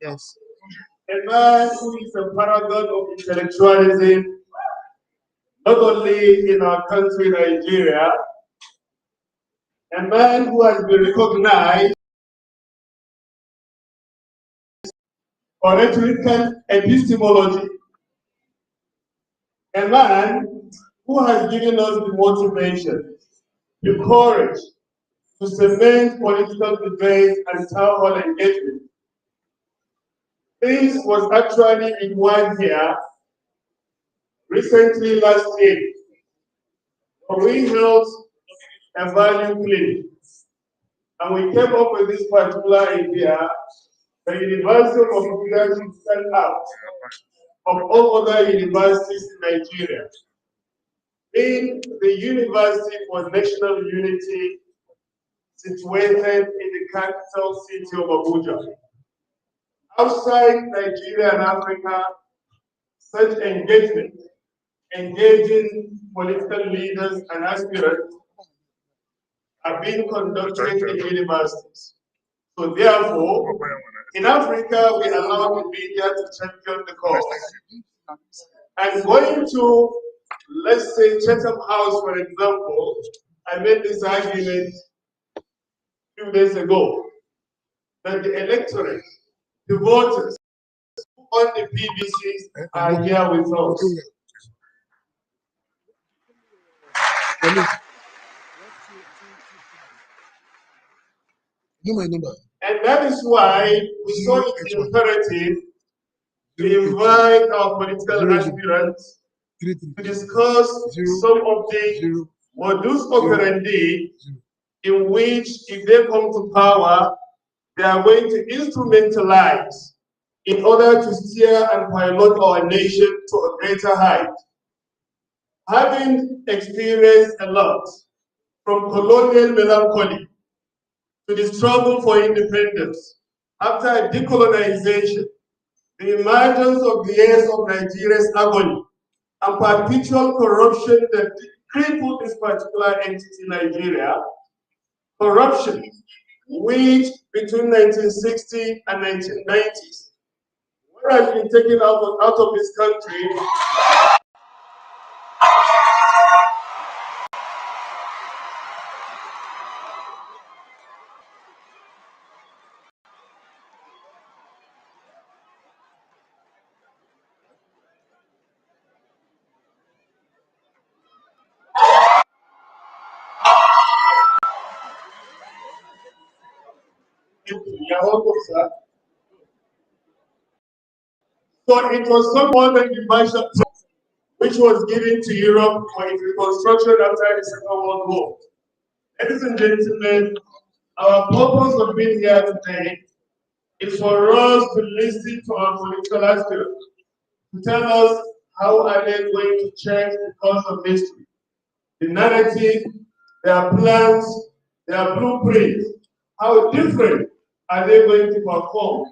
Yes. A man who is a paragon of intellectualism, not only in our country, Nigeria, a man who has been recognized for rhetorical epistemology, a man who has given us the motivation, the courage to cement political debate and town hall engagement. This was actually in one here recently last year. We held a value clinic, and we came up with this particular idea: the University of Abuja should stand out of all other universities in Nigeria, being the university for national unity situated in the capital city of Abuja. Outside Nigeria and Africa, such engaging political leaders and aspirants are being conducted in universities. So therefore, in Africa, we allow the media to champion the cause. And going to, let's say, Chatham House, for example, I made this argument a few days ago, that the electorate, the voters, on the PBCs are here with us. And that is why we saw it imperative to invite our political aspirants to discuss some of the modus operandi in which, if they come to power, they are going to instrumentalize in order to steer and pilot our nation to a greater height. Having experienced a lot, from colonial melancholy to the struggle for independence, after decolonization, the emergence of the years of Nigeria's agony, and perpetual corruption that crippled this particular entity, Nigeria, corruption which between 1960 and 1990s, what has been taken out of this country So it was so more than the budget which was given to Europe for its reconstruction after the Second World War. Ladies and gentlemen, our purpose of being here today is for us to listen to our political aspirants, to tell us how are they going to change the course of history, the narrative, their plans, their blueprints, how different are they going to perform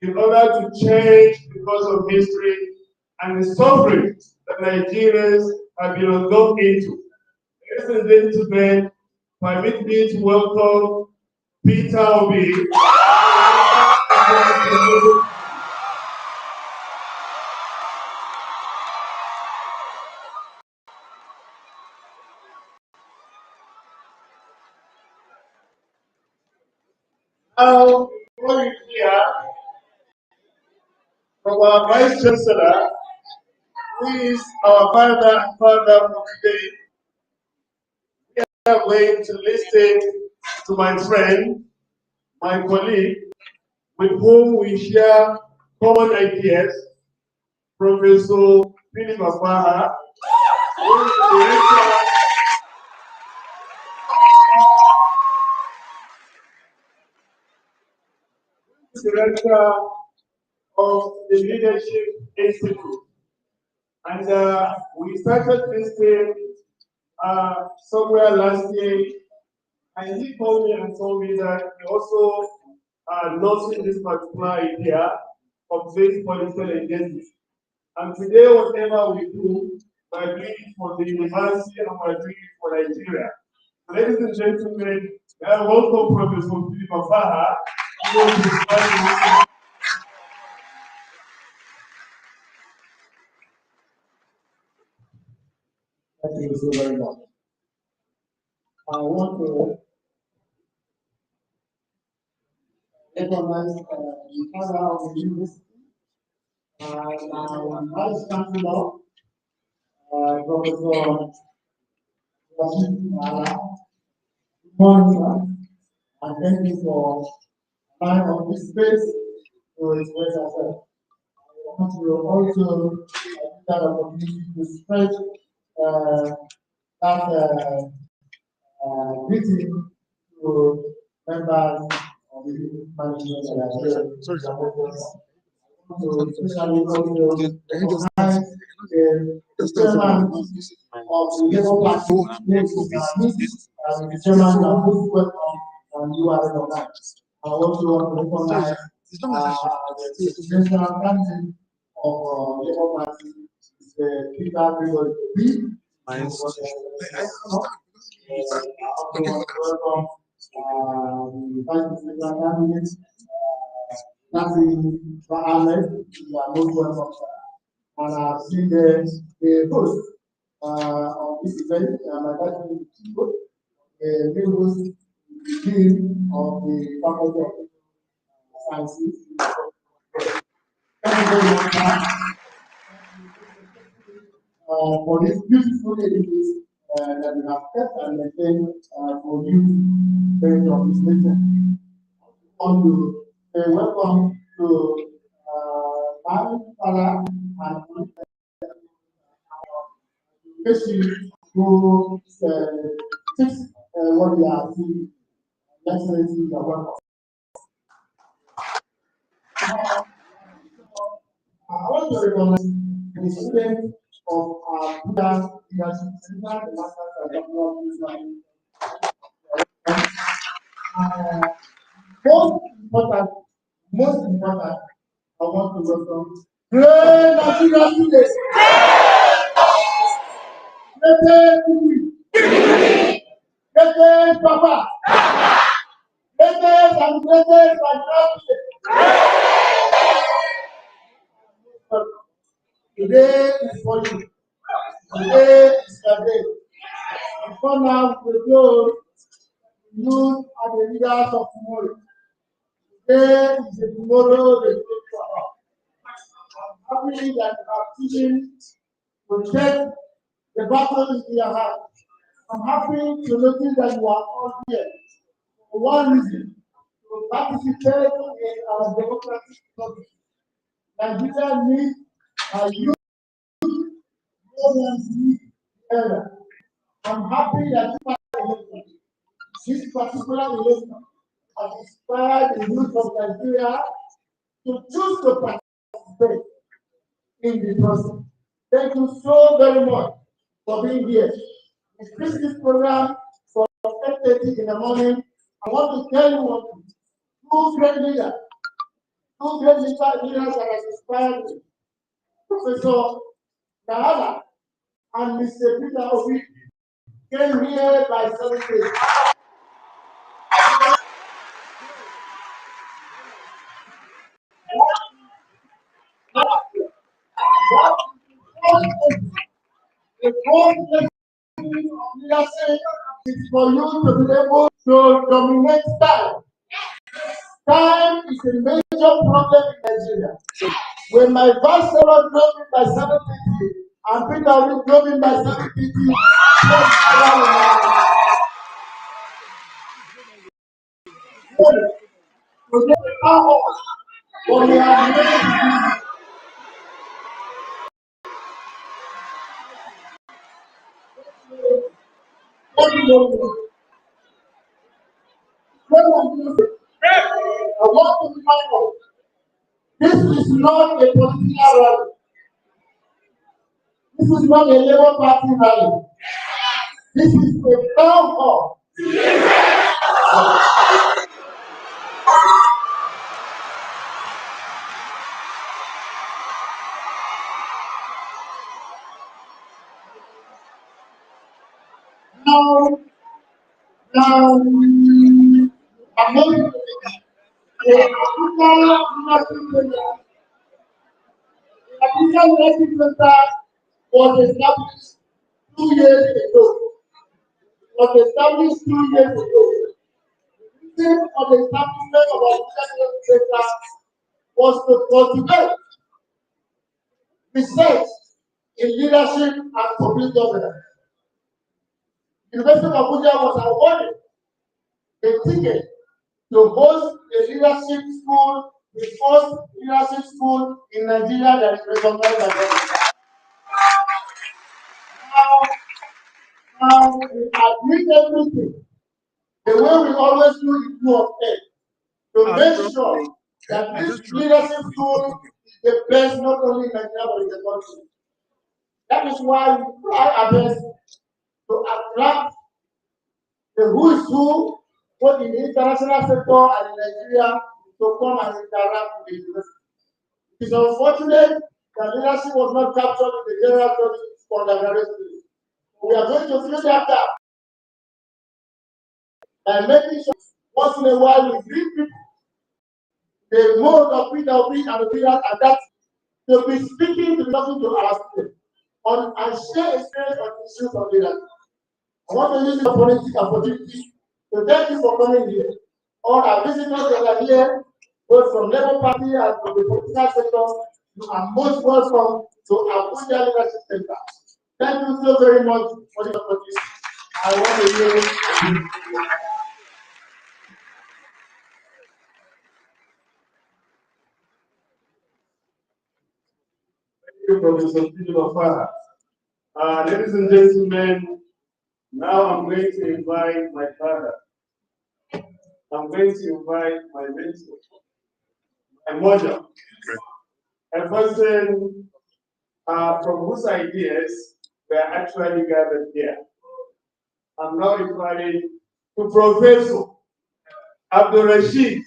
in order to change the course of history and the suffering that Nigerians have been engulfed into. Ladies and gentlemen, permit me to welcome Peter Obi. Now, before you hear from our Vice Chancellor, who is our father and father for today, we are going to listen to my friend, my colleague, with whom we share common ideas, Professor Philip Afaha, who is the director of the Leadership Institute. And we started this thing somewhere last year, and he called me and told me that he also noticed this particular idea of this political engagement. And today, whatever we do, we're doing it for the university and we're doing it for Nigeria. So, ladies and gentlemen, welcome Professor Philip Afaha. Thank you so very much. I want to recognize the father of the university, my vice chancellor, Professor Rashid Mala. Good morning, sir, and thank you for allowing of this space to express ourselves. I want to also use that opportunity to spread that greeting to members of the management and so especially also recognize the chairman of the Labour Party, the chairman you are most welcome and you are recognized. I also want to recognize the presidential candidate of Labour Party, Peter Gregory. Welcome the vice presidential candidate, Nancy Ahmed. You are most welcome, sir. And I've seen the host of this event, my vice president, the host, dean of the Faculty of Sciences. Thank you very much, sir, for this beautiful edifice that we have kept and maintained for you based on this meeting. I want to say welcome to my father and especially who fix what we are seeing. Excellency, you are welcome. I want to recognize the students of Abuja Leadership Center, the Masters and Doctoral Program. Most important, I want to welcome great Nigeria students. Great Papa. Greatest and greatest and greatest. Today is for you. Today is your day. Before now, we go look at the leaders of tomorrow. Today is the tomorrow they go for. I'm happy that you are teaching to take the battle into your hand. I'm happy to notice that you are all here for one reason, to participate in our democratic process. Nigeria needs a youth era. I'm happy that this particular election has inspired the youth of Nigeria to choose to participate in the process. Thank you so very much for being here. This program from 8:30 in the morning. I want to tell you one thing. Two great leaders that have inspired me. Professor Nahara and Mr. Peter Obi came here by 7 days. The whole leadership is for you to be able to dominate time. Time is a major problem in Nigeria. When my vice chancellor drove in by 7:50 and Peter Obi drove in by 7:50, but we have I want to remind you, this is not a political rally. This is not a Labour Party rally. This is a town hall. Now, I'm going Abuja Leadership Center was established 2 years ago. It was established 2 years ago. The reason of the establishment of Abuja Leadership Center was to cultivate research in leadership and public governance. University of Abuja was awarded a ticket to host a leadership school, the first leadership school in Nigeria that is recognized by government. Now we admit everything the way we always do in view of it, to make sure that this leadership school is the best not only in Nigeria but in the country. That is why we try our best to attract the who is who, both in the international sector and in Nigeria, to come and interact with the university. It is unfortunate that leadership was not captured in the general studies for undergraduate students. We are going to fill that gap by making sure once in a while we bring people the mode of Peter Obi and the leaders adapt to be speaking to talking to our students on and share experience on issues of leadership. I want to use the opportunity to thank you for coming here. All our visitors that are here, both from Labour Party and from the political sector, you are most welcome to Abuja Leadership Center. Thank you so very much for this opportunity. I want to hear Thank you, Professor Peter. Ladies and gentlemen, now I'm going to invite my father. I'm going to invite my mentor, my mother, a person from whose ideas were actually gathered here. I'm now referring to Professor Abdul Rashid.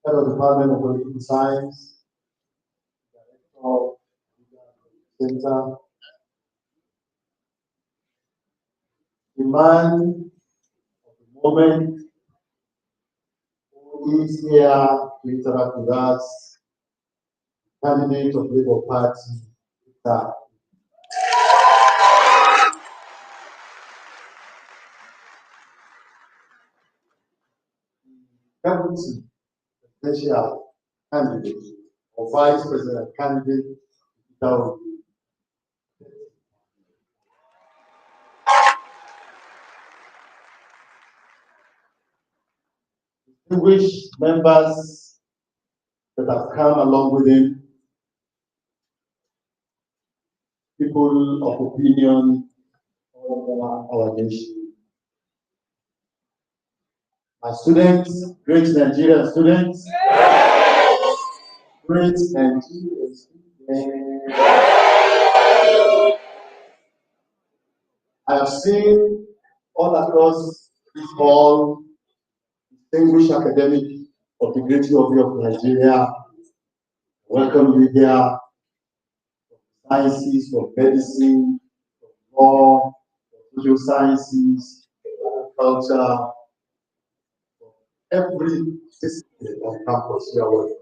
Head of the Department of Political Science, Director of the Center, the man of the moment who is here to interact with us, candidate of Labour Party, Deputy Presidential candidate or Vice President candidate, distinguished members that have come along with him, people of opinion all over our nation. My students, great Nigerian students, great Nigerian students. I have seen all across this hall distinguished academic of the great university of Nigeria. Welcome you here. Sciences, for medicine, for law, for social sciences, for culture, for every discipline of campus you are welcome.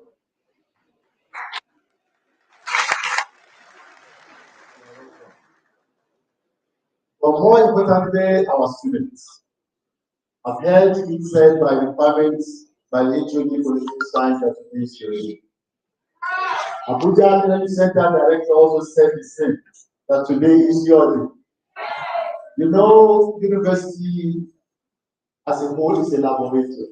But more importantly, our students. I've heard it said by the parents, by the HOD Political Science that it is unique. Abuja Learning Center Director also said the same, that today is your day. You know, university as a whole is a laboratory.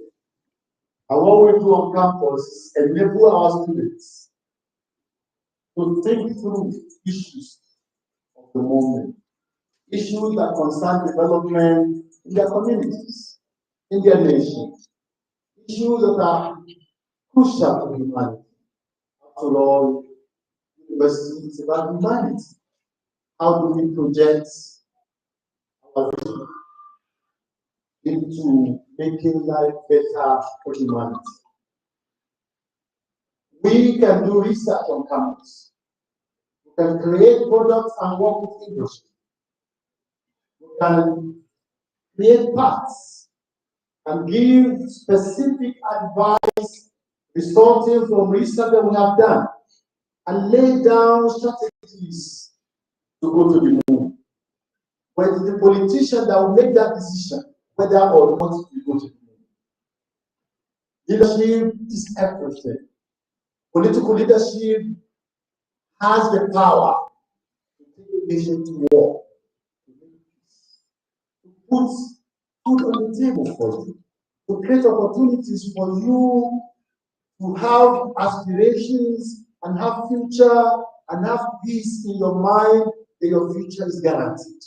And what we do on campus is enable our students to think through issues of the moment, issues that concern development in their communities, in their nation, issues that are crucial to humanity. After all, university is about humanity. How do we project our vision into making life better for humanity? We can do research on campus. We can create products and work with industry. We can create paths and give specific advice resulting from research that we have done and lay down strategies to go to the moon. But it's the politician that will make that decision whether or not we go to the moon. Leadership is everything. Political leadership has the power to take a nation to war, to make peace, to put food on the table for you, to create opportunities for you to have aspirations and have future and have peace in your mind that your future is guaranteed.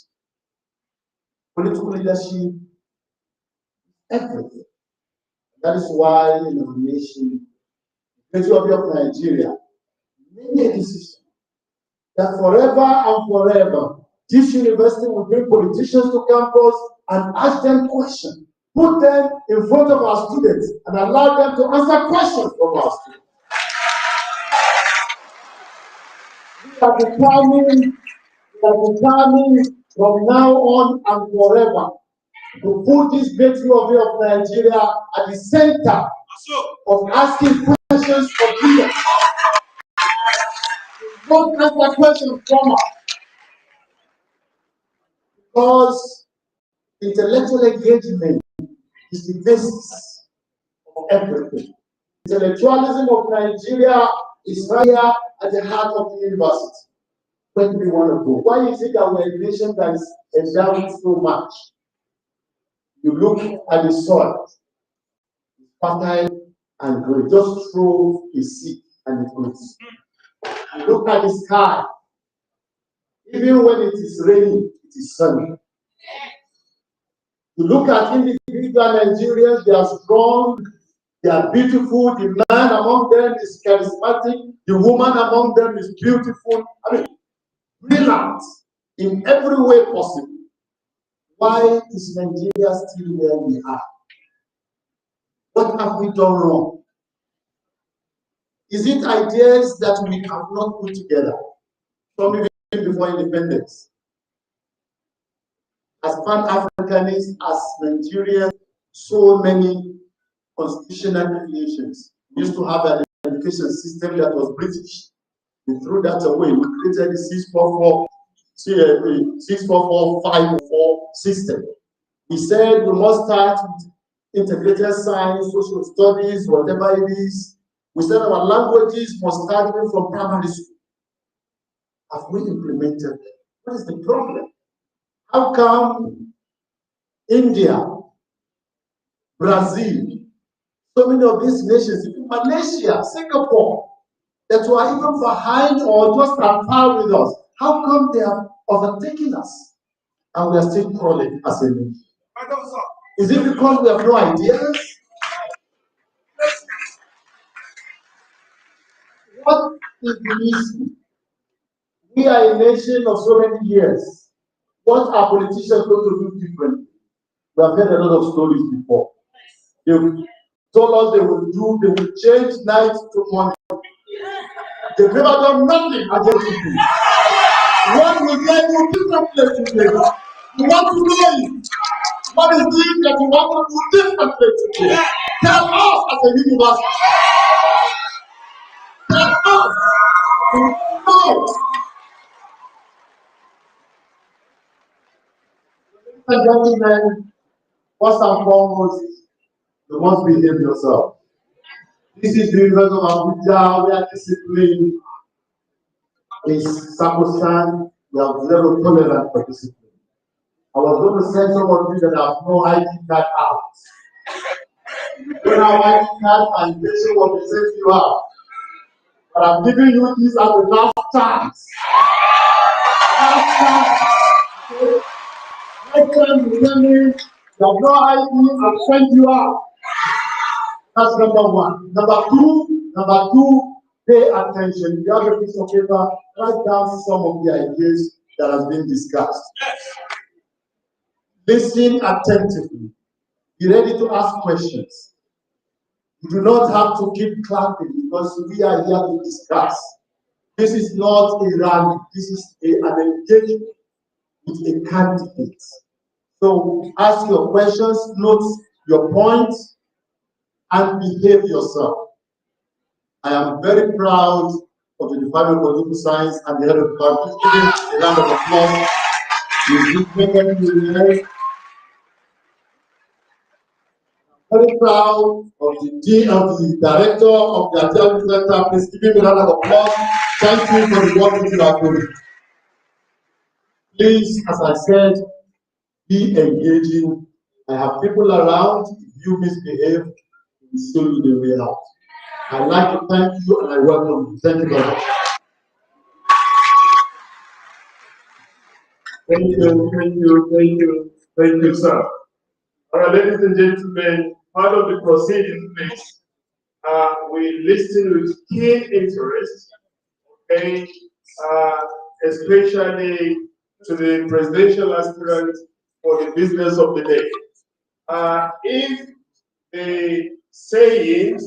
Political leadership, everything. That is why in the nation, the University of Nigeria made a decision that forever and forever, this university will bring politicians to campus and ask them questions, put them in front of our students, and allow them to answer questions from our students. We are determined from now on and forever to put this great university of Nigeria at the center of asking questions of leaders. Don't answer questions from us. Because intellectual engagement is the basis of everything. Intellectualism of Nigeria is right here at the heart of the university. Where do we want to go? Why is it that we're a nation that is endowed so much? You look at the soil, it's fertile and good. Just throw a seed and it grows. You look at the sky, even when it is raining, it is sunny. You look at individual Nigerians, they are strong, they are beautiful, the man among them is charismatic, the woman among them is beautiful. I mean, brilliant in every way possible. Why is Nigeria still where we are? What have we done wrong? Is it ideas that we have not put together from even before independence? As Pan-Africanists, as Nigerians, so many constitutional deviations. We used to have an education system that was British. We threw that away. We created the 644-504 system. We said we must start with integrated science, social studies, whatever it is. We said our languages must start from primary school. Have we implemented? What is the problem? How come India, Brazil, so many of these nations, even Malaysia, Singapore, that were even behind or just at par with us, how come they have overtaken us and we are still crawling as a nation? Is it because we have no ideas? What is the reason? We are a nation of so many years. What are politicians going to do differently? We have heard a lot of stories before. They told us they will change night to morning. They've never done nothing against people. What will they do differently today? You want to know it? What is it that you want to do differently today? Tell us as a university. Tell us. No. Ladies and gentlemen, first and foremost, you must behave yourself. This is the University of Abuja, where discipline is sacrosanct. We have zero tolerance for discipline. I was going to send some of you that have no ID card out. You don't have ID card and this is what they say you have. But I'm giving you this as the last chance. Last chance. Next time you tell me you have no ID, I'll send you out. That's number one. Number two, pay attention. If you have a piece of paper, write down some of the ideas that have been discussed. Listen attentively. Be ready to ask questions. You do not have to keep clapping because we are here to discuss. This is not a rally. This is an engagement with a candidate. So ask your questions, note your points, and behave yourself. I am very proud of the Department of Political Science and the head of the department. Give him a round of applause. Very proud of the director of the Academic Center. Please give him a round of applause. Thank you for the work that you are doing. Please, as I said, be engaging. I have people around. If you misbehave, we will show you the way out. I'd like to thank you and I welcome you. Thank you very much. Thank you, sir. All right, ladies and gentlemen, part of the proceedings, please, we listen with keen interest, okay, especially to the presidential aspirant for the business of the day. If the saying,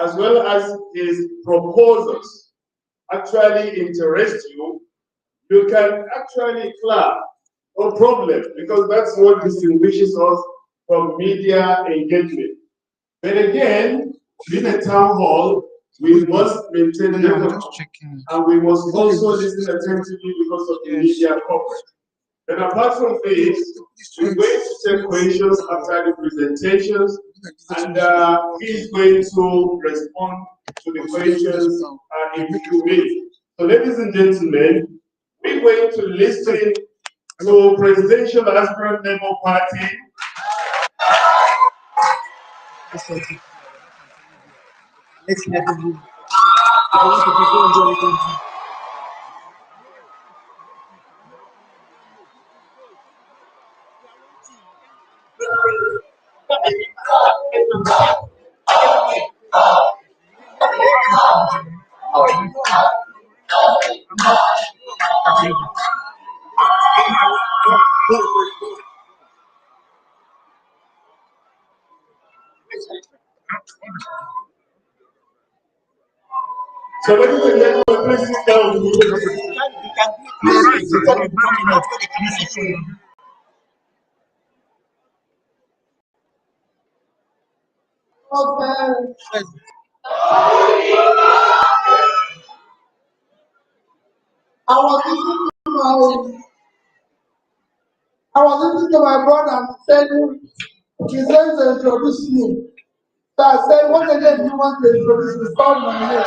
as well as his proposals, actually interest you, you can actually clap. No problem, because that's what distinguishes us from media engagement. But again, in a town hall, we must maintain decorum, and we must also listen attentively because of the media coverage. And apart from this, we're going to take questions after the presentations, and he's going to respond to the questions in a few minutes. So, ladies and gentlemen, we're going to listen to Presidential Aspirant Labour Party. So ladies and gentlemen, please sit down. Please sit down. I was listening to my brother and said he's going to introduce me. So I said, what again do you want to introduce me? Call my name.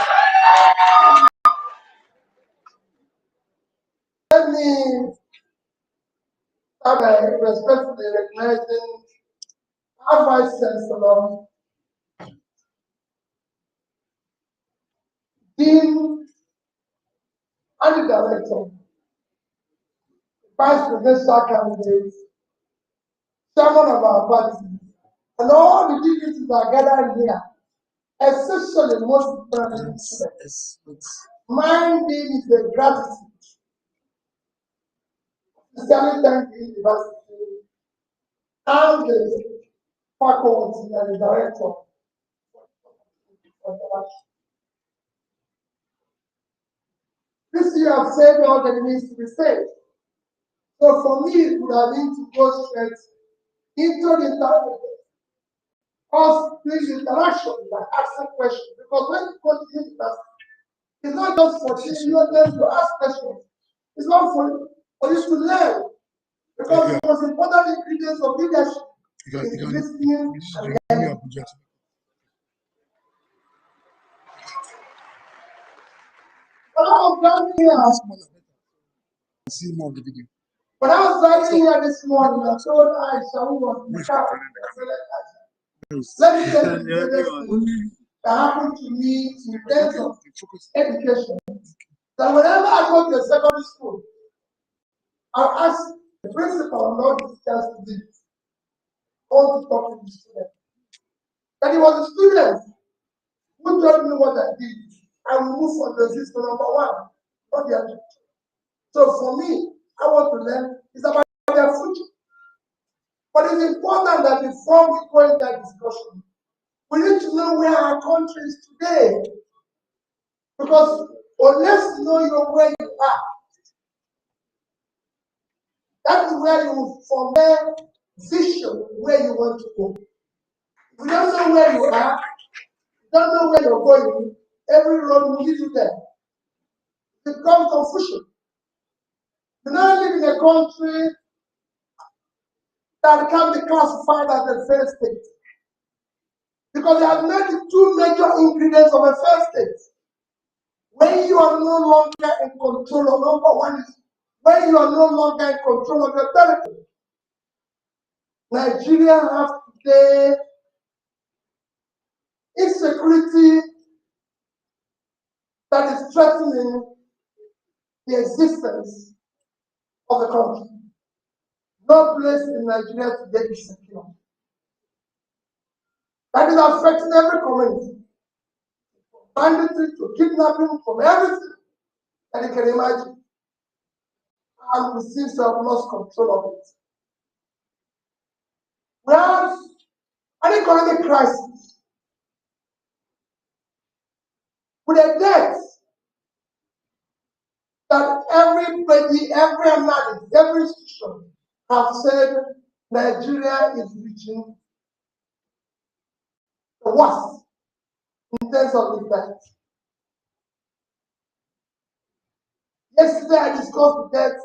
Let me start by respectfully recognizing our Vice Chancellor, Dean, and the Director, Vice Presidential Candidate, Chairman of our party, and all the dignitaries that are gathered here, especially most importantly, mine being is the gratitude. Sincerely thank the university and the faculty and the director. This year I've said all that needs to be said. So for me, it would have been to go straight into the interview. Us doing interaction by asking questions. Because when you go to university, it's not just for children to ask questions. It's not for you to learn. Because the most important ingredients of leadership is listening and learning. When I was driving here, see more of the video. When I was driving here this morning, I told Aisha, who was in the car, let me tell you the greatest thing that happened to me in terms of education. That whenever I go to a secondary school, I'll ask the principal and all the teachers to do. I want to talk to the student. that it was the students who told me what I did. I will move from the system number one, not the other. So for me, I want to learn. It's about their future. But it's important that before we go into that discussion, we need to know where our country is today. Because unless you know where you are, that is where you will form a vision where you want to go. If you don't know where you are, don't know where you're going, every road will lead you there. It becomes confusion. You now live in a country that can be classified as a failed state. Because they have made the two major ingredients of a failed state. When you are no longer in control of number one is when you are no longer in control of your territory. Nigeria has today insecurity that is threatening the existence of the country. No place in Nigeria today is secure. That is affecting every community. From banditry to kidnapping, from everything that you can imagine. And we seem to have lost control of it. We have an economic crisis with a debt that everybody, every analyst, every institution have said Nigeria is reaching the worst in terms of the debt. Yesterday I discussed the debt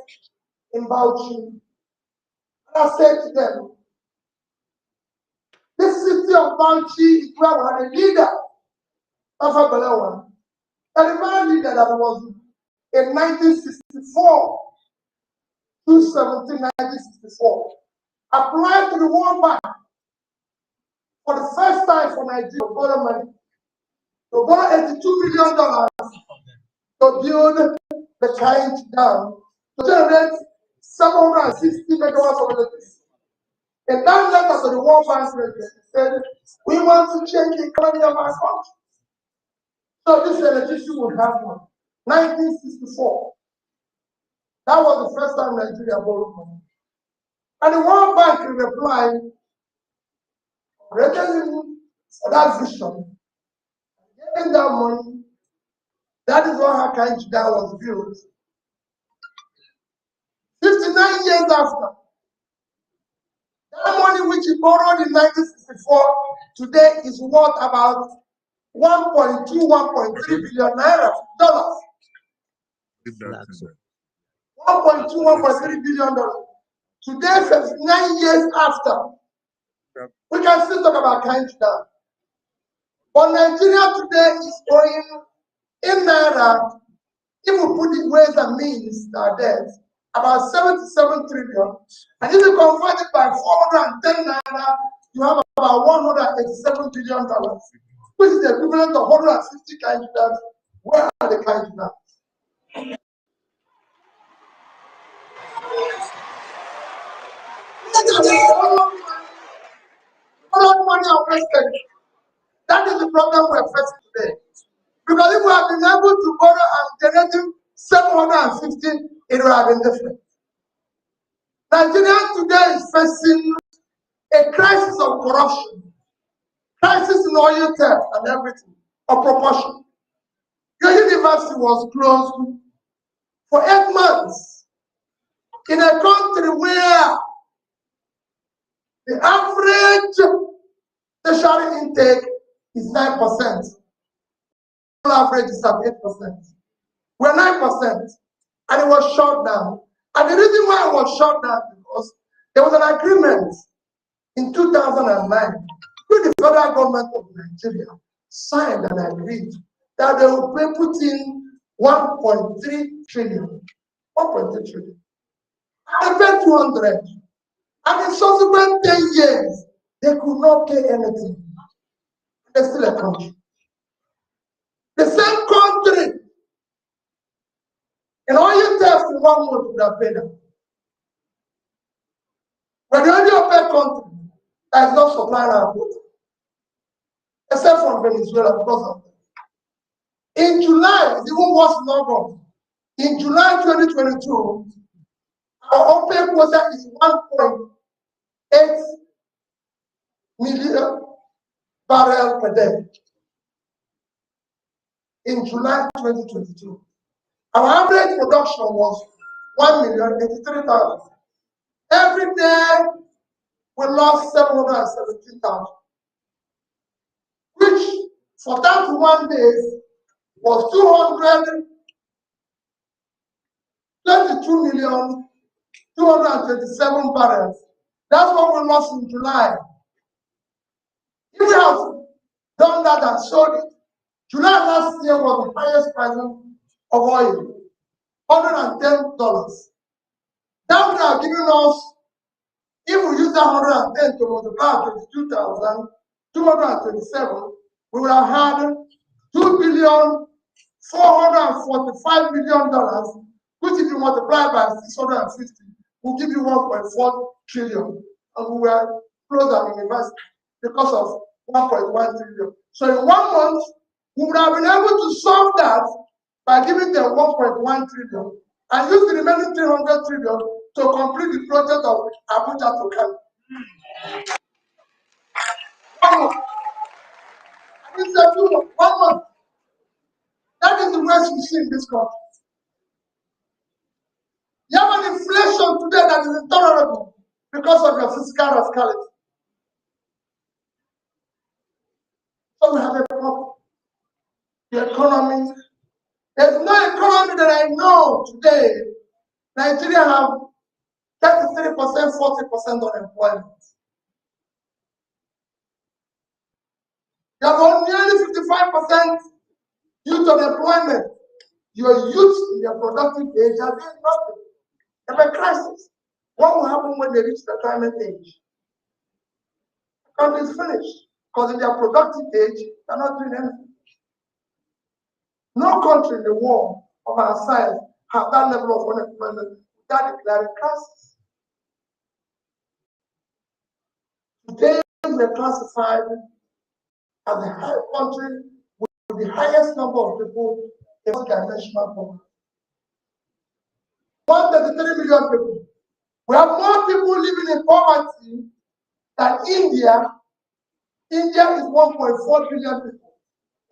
in Bauchi, and I said to them, this city of Bauchi is where we had a leader, Alpha Balewa, a divine leader that was in 1964 to 1964, applied to the World Bank for the first time for Nigeria to borrow money, to borrow $82 million to build the Kainj Dam, to generate 760 megawatts of electricity. And that letter to the World Bank said, we want to change the economy of our country. So this electricity would happen. 1964. That was the first time Nigeria borrowed money. And the World Bank replied, congratulations for that vision. Giving that money, that is why Kainj Dam was built. 59 years after, that money which he borrowed in 1964 today is worth about 1.2, 1.3 billion naira dollars. 1.2, 1.3 billion dollars. Today, 59 years after, we can still talk about Kainj Dam. But Nigeria today is going in naira, if we put the ways and means that are there, about 77 trillion. And if you convert it by 410 naira, you have about $187 billion, which is the equivalent of 150 Kainj Dams. Where are the Kainj Dams? Money are wasted. That is the problem we're facing today. Because if we have been able to borrow and generating 750, it would have been different. Nigeria today is facing a crisis of corruption, crisis in oil theft and everything, of proportion. Your university was closed for 8 months in a country where the average tertiary intake is 9%. The average is at 8%. We're 9%, and it was shut down. And the reason why it was shut down is because there was an agreement in 2009 with the federal government of Nigeria signed and agreed that they will put in 1.3 trillion. 1.3 trillion. And they paid 200. And in subsequent 10 years, they could not pay anything. They're still a country. The same country, in oil theft in 1 month would have paid them. We're the only opec country that is not supplying our water. except from Venezuela because of them. In July, it's even worse in August. In July 2022, our OPEC quota is 1.8 million barrels per day. In July 2022, our average production was 1,083,000. Every day, we lost 717,000, which for 31 days was 222,227 barrels. That's what we lost in July. If we have done that and sold it, July last year was the highest price of oil, $110. That would have given us, if we use that 110 to multiply 22,227, we would have had $2,445,000,000, which if you multiply by 650, will give you 1.4 trillion. And we were closed at university because of 1.1 trillion. So in 1 month, we would have been able to solve that by giving them 1.1 trillion and use the remaining 300 trillion to complete the project of Abuja to Kano. 1 month. I didn't say 2 months, 1 month. That is the worst we see in this country. You have an inflation today that is intolerable because of your fiscal rascality. So we have a problem. The economy. There's no economy that I know today. Nigeria have 33%, 40% unemployment. You have nearly 55% youth unemployment. Your youth in their productive age are doing nothing. They have a crisis. What will happen when they reach the retirement age? The country is finished. Because in their productive age, they're not doing anything. No country in the world of our size have that level of unemployment without declaring crisis. Today, we are classified as the country with the highest number of people in dimensional poverty. 133 million people. We have more people living in poverty than India. India is 1.4 billion people.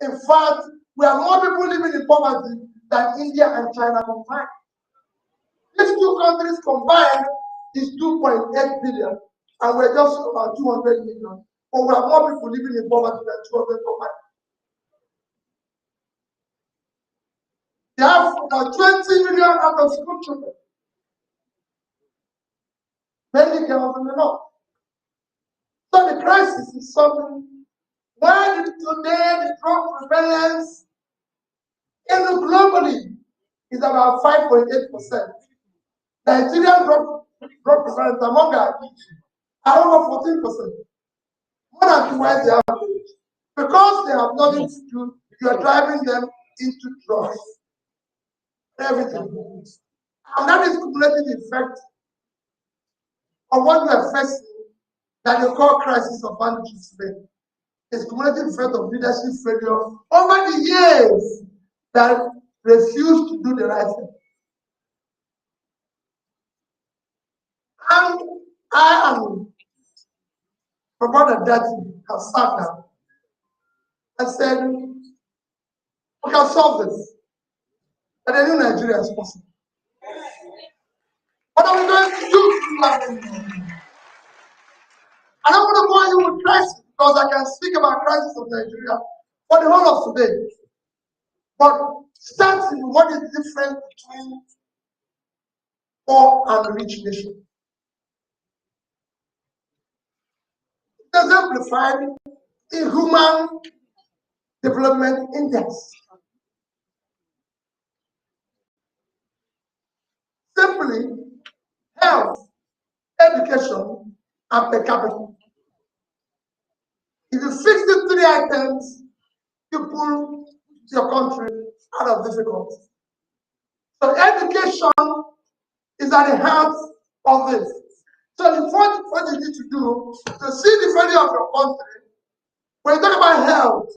In fact, we have more people living in poverty than India and China combined. These two countries combined is 2.8 billion, and we're just about 200 million. But we have more people living in poverty than 200 combined. They have about 20 million out of school children. Many girls in the north. So the crisis is something. Why did today the drug prevalence globally is about 5.8%. Nigerian drug prevalence among our kids are over 14%. More than twice the average. Because they have nothing to do, you are driving them into drugs. Everything. And that is cumulative effect of what we are facing that they call crisis of banditry today. It's cumulative effect of leadership failure over the years that refused to do the right thing. And I am from what the daddy have sat down and said, we can solve this. And a new Nigeria is possible. What are we going to do? I don't want to bore you with crisis because I can speak about crisis of Nigeria for the whole of today. But starting what is different between poor and rich nations. It exemplified in Human Development Index. Simply, health, education, and per capita. If you fix the 3 items, you pull your country out of difficulty. So education is at the heart of this. So the first what you need to do to see the value of your country, When you talk about health,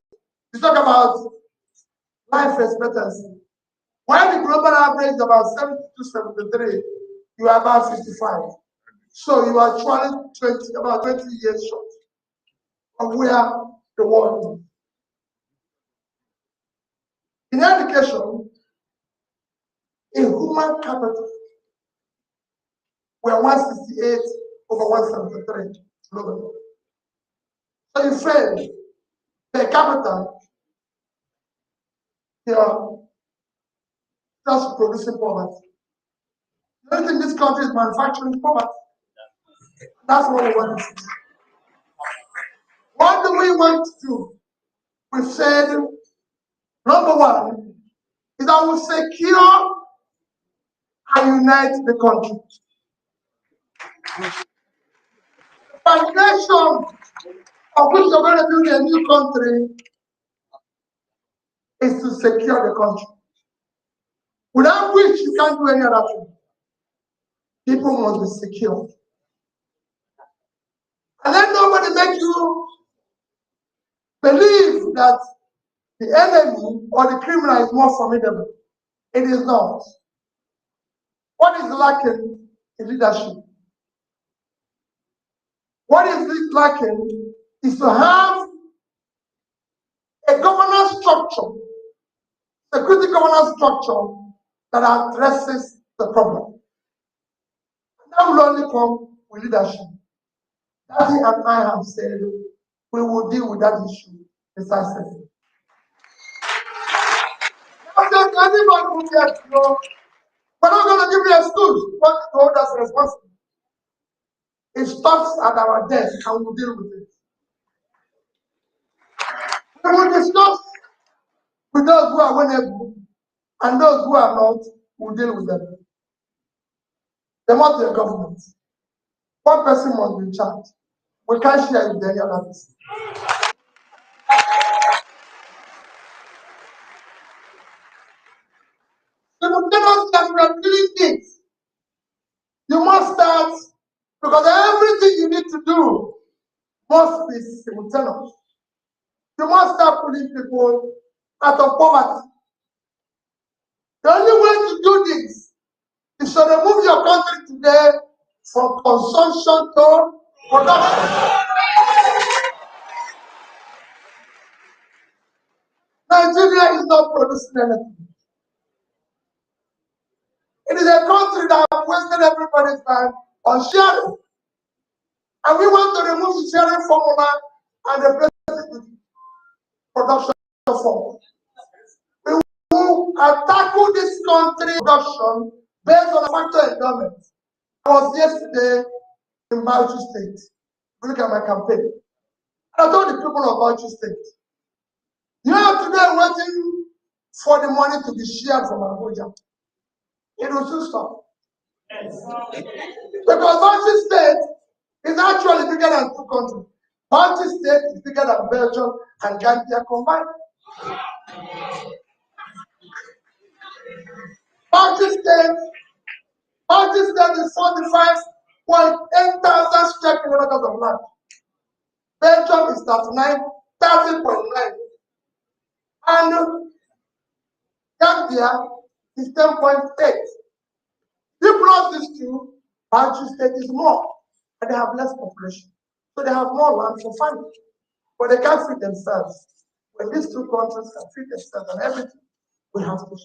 you talk about life expectancy. When the global average is about 70 to 73, you are about 55. So you are actually about 20 years short of where the world is. In education, in human capital, we are 168 over 173 globally. So you fail per capita, you are just producing poverty. The only thing this country is manufacturing poverty. That's what we want to see. What do we want to do? We said, number one, is that we secure and unite the country. The foundation of which we're going to build a new country is to secure the country. Without which you can't do any other thing. People must be secure. And let nobody make you believe that the enemy or the criminal is more formidable. It is not. What is lacking in leadership? What is lacking is to have a governance structure, security governance structure that addresses the problem. That will only come with leadership. Daddy and I have said we will deal with that issue decisively. Now, anybody who gets we're not going to give you excuse, but to hold us responsible. It stops at our desk and we'll deal with it. We will discuss with those who are vulnerable and those who are not, we'll deal with them. There must be a government. One person must be in charge. We can't share it with any other person. Simultaneously, as we are doing things, you must start, because everything you need to do must be simultaneous. You must start putting people out of poverty. The only way to do this is to remove your country today from consumption to production. Nigeria is not producing anything. It is a country that has wasted everybody's time on sharing. And we want to remove the sharing formula and replace it with production formula. We will tackle this country production based on factor endowment. I was yesterday in Abuja State. Look at my campaign. And I told the people of Abuja State, you know, today waiting for the money to be shared from Abuja. It will soon stop. Because Abuja State is actually bigger than two countries. Abuja State is bigger than Belgium and Gambia combined. Abuja State is 45.8 thousand square kilometers of land. Belgium is 30.9. And Gambia is 10.8. You plus these two, Abuja State is more. And they have less population. So they have more land for farming. But they can't feed themselves. When these two countries can feed themselves and everything, we have to.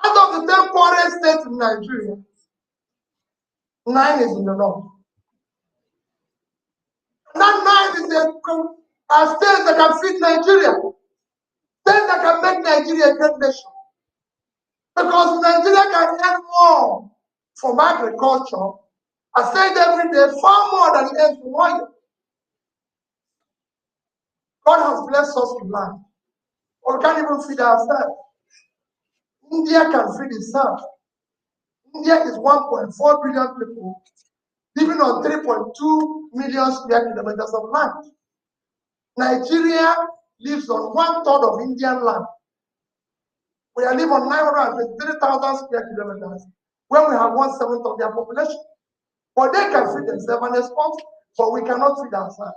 Out of the 10 poorest states in Nigeria, 9 is in the north. And that 9 is a state that can feed Nigeria. State that can make Nigeria a great nation. Because Nigeria can earn more from agriculture. I say it every day, far more than it earns from oil. God has blessed us with land. Or we can't even feed ourselves. India can feed itself. India is 1.4 billion people living on 3.2 million square kilometers of land. Nigeria lives on 1/3 of Indian land. We are living on 923,000 square kilometers, where we have 1/7 of their population. But they can feed themselves and export So we cannot feed ourselves.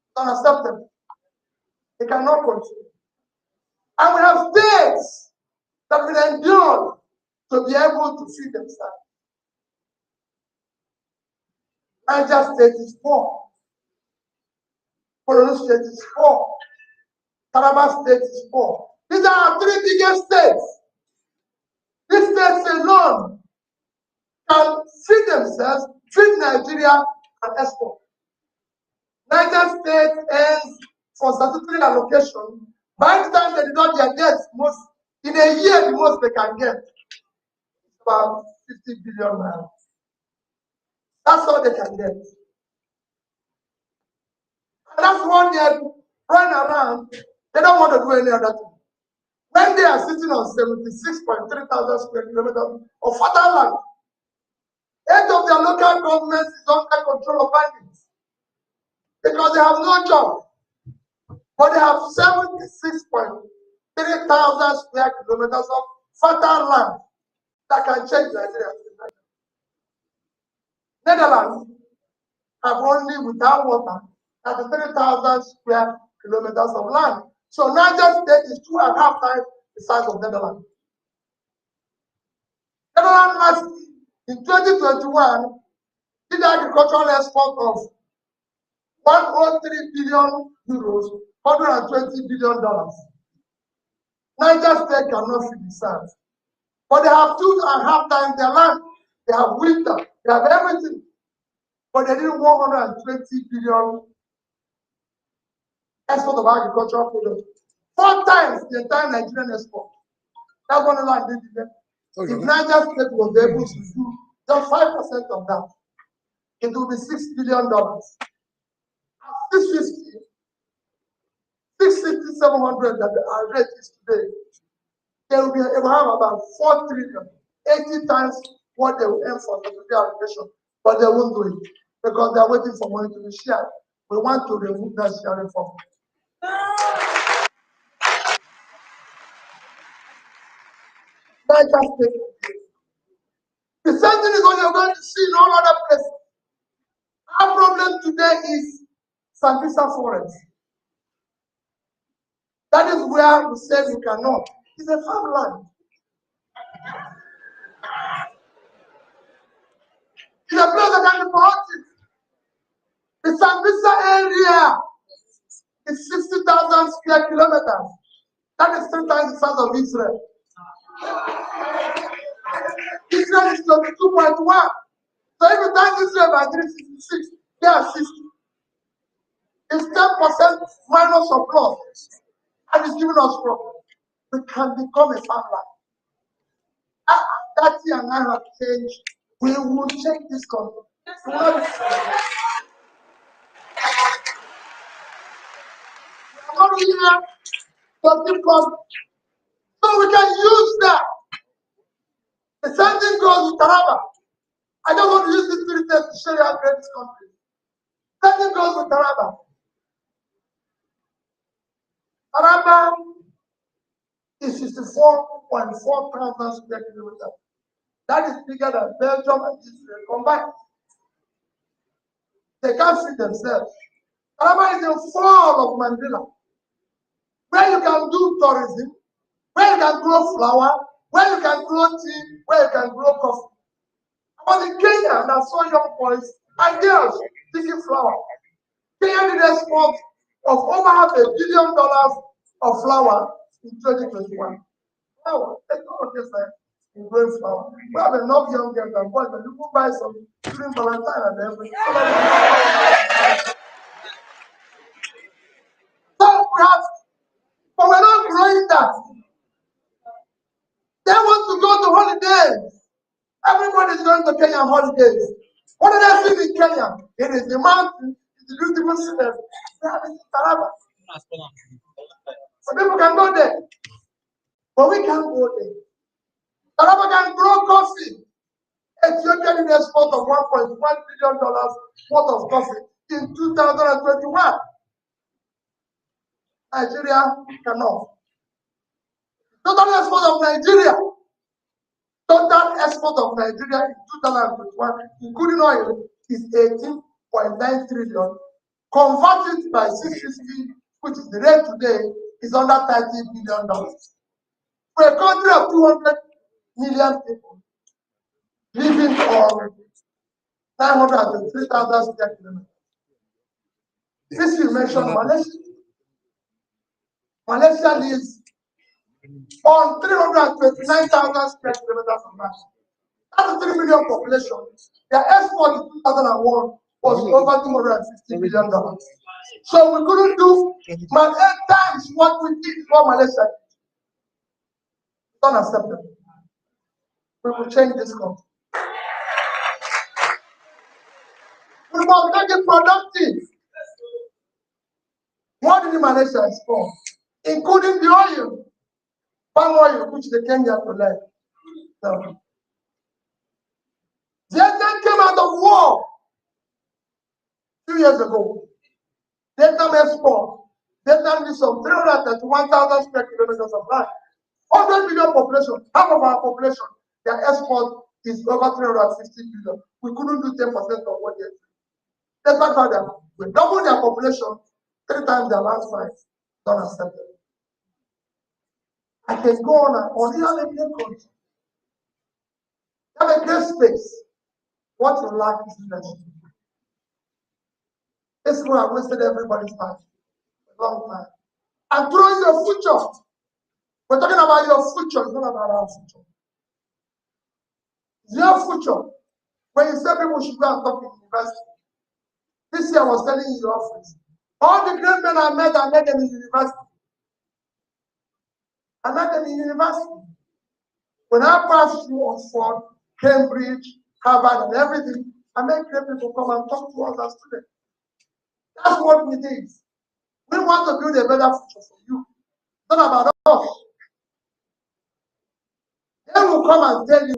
It's unacceptable. It cannot continue. And we have states that will endure to be able to feed themselves. Niger State is poor. Borno State is poor. Taraba State is poor. These are our three biggest states. These states alone can feed themselves, feed Nigeria, and export. Niger State ends for statutory allocation. By the time they deduct their debts, in a year, the most they can get is about 50 billion naira. That's all they can get. And that's one they run around. They don't want to do any other thing. When they are sitting on 76.3 thousand square kilometers of fertile land, 8 of their local governments is under control of bandits because they have no job. But they have 76.3 thousand square kilometers of fertile land that can change Nigeria. Netherlands have only, without water, 33,000 square kilometers of land. So Niger State is 2.5 times the size of Netherlands. Netherlands last in 2021 did agricultural export of 103 billion euros, $120 billion. Niger State cannot feed itself. But they have 2.5 times their land. They have winter, they have everything. But they need 120 billion export of agricultural products. 4 times the entire Nigerian export. That's one land they did. If Niger State was able to do just 5% of that, it will be $6 billion. 650, 650, 700 that our rate is today. They will have about 4 trillion, 80 times what they will earn for the allocation, but they won't do it because they are waiting for money to be shared. We want to remove that sharing from. The same thing is what you're going to see in all other places. Our problem today is Sambisa Forest. That is where we say we cannot. It's a farmland. It's a place that can be productive. The Sambisa area is 60,000 square kilometers. That is 3 times the size of Israel. Israel is 22.1. So if you times Israel by 366, they are 60. It's 10% minus of loss. And it's giving us problem. We can become a farmland. That year and I have changed. We will change this country. We are not here to give us. So we can use that. The same thing goes with Taraba. I just want to use this spirit to show you how great this country is. The same thing goes with Taraba. Taraba is 64.4 thousand square kilometers. That is bigger than Belgium and Israel combined. They can't feed themselves. Taraba is the fall of Mandela, where you can do tourism, where you can grow flower, where you can grow tea, where you can grow coffee. But in Kenya, there are so young boys and girls picking flower. Kenya did export of over $500 million of flour in 2021. Flour, take all of this in growing flour. We have enough young girls and boys that you can buy some during Valentine and everything. So we have, but we're not growing that. They want to go to holidays. Everybody is going to Kenya on holidays. What do they see in Kenya? It is the mountain, it's the beautiful scenery. They have it in Taraba. So people can go there. But we can't go there. Taraba can grow coffee. Ethiopia did export of $1.1 billion worth of coffee in 2021. Nigeria cannot. Total export of Nigeria in 2021, including oil, is 18 1.9 trillion, convert it by 660, which is the rate today, is under $30 billion. For a country of 200 million people living on 903,000 square kilometers. Since you mentioned Malaysia, Malaysia lives on 329,000 square kilometers of land. That's 3 million population. Their export in 2001 was over $250 billion. So we couldn't do 8 times what we did for Malaysia. It's unacceptable. We will change this country. We must make it productive. What did Malaysia export? Including the oil, palm oil, which they came here to learn. No. Vietnam came out of war 2 years ago. Vietnam export. Vietnam is some 331,000 square kilometers of land. 100 million population, half of our population, their export is over 350 billion. We couldn't do 10% of what they do. That's not how they are. We double their population, 3 times their land size. Don't accept it. I can go on and on. You have a great country. You have a great space. What you lack is leadership. This people have wasted everybody's time. A long time. And throwing your future. We're talking about your future, it's not about our future. It's your future. When you say people should go and talk in university, this year I was telling you your office. All the great men I met them in university. I met them in university. When I passed through Oxford, Cambridge, Harvard, and everything, I met great people come and talk to us as students. That's what we did. We want to build a better future for you. It's not about us. They will come and tell you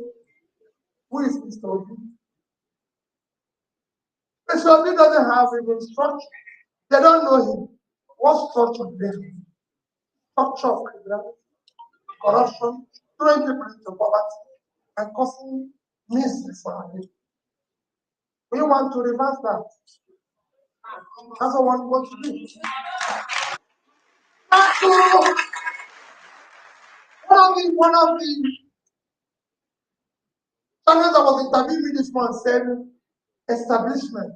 who is Mr. Obi. Mr. Obi doesn't have even structure. They don't know him. What structure do they have? Structure of criminality, corruption, throwing people into poverty, and causing misery for our people. We want to reverse that. That's what we want to do. One of the channels that was interviewing me this month said establishment.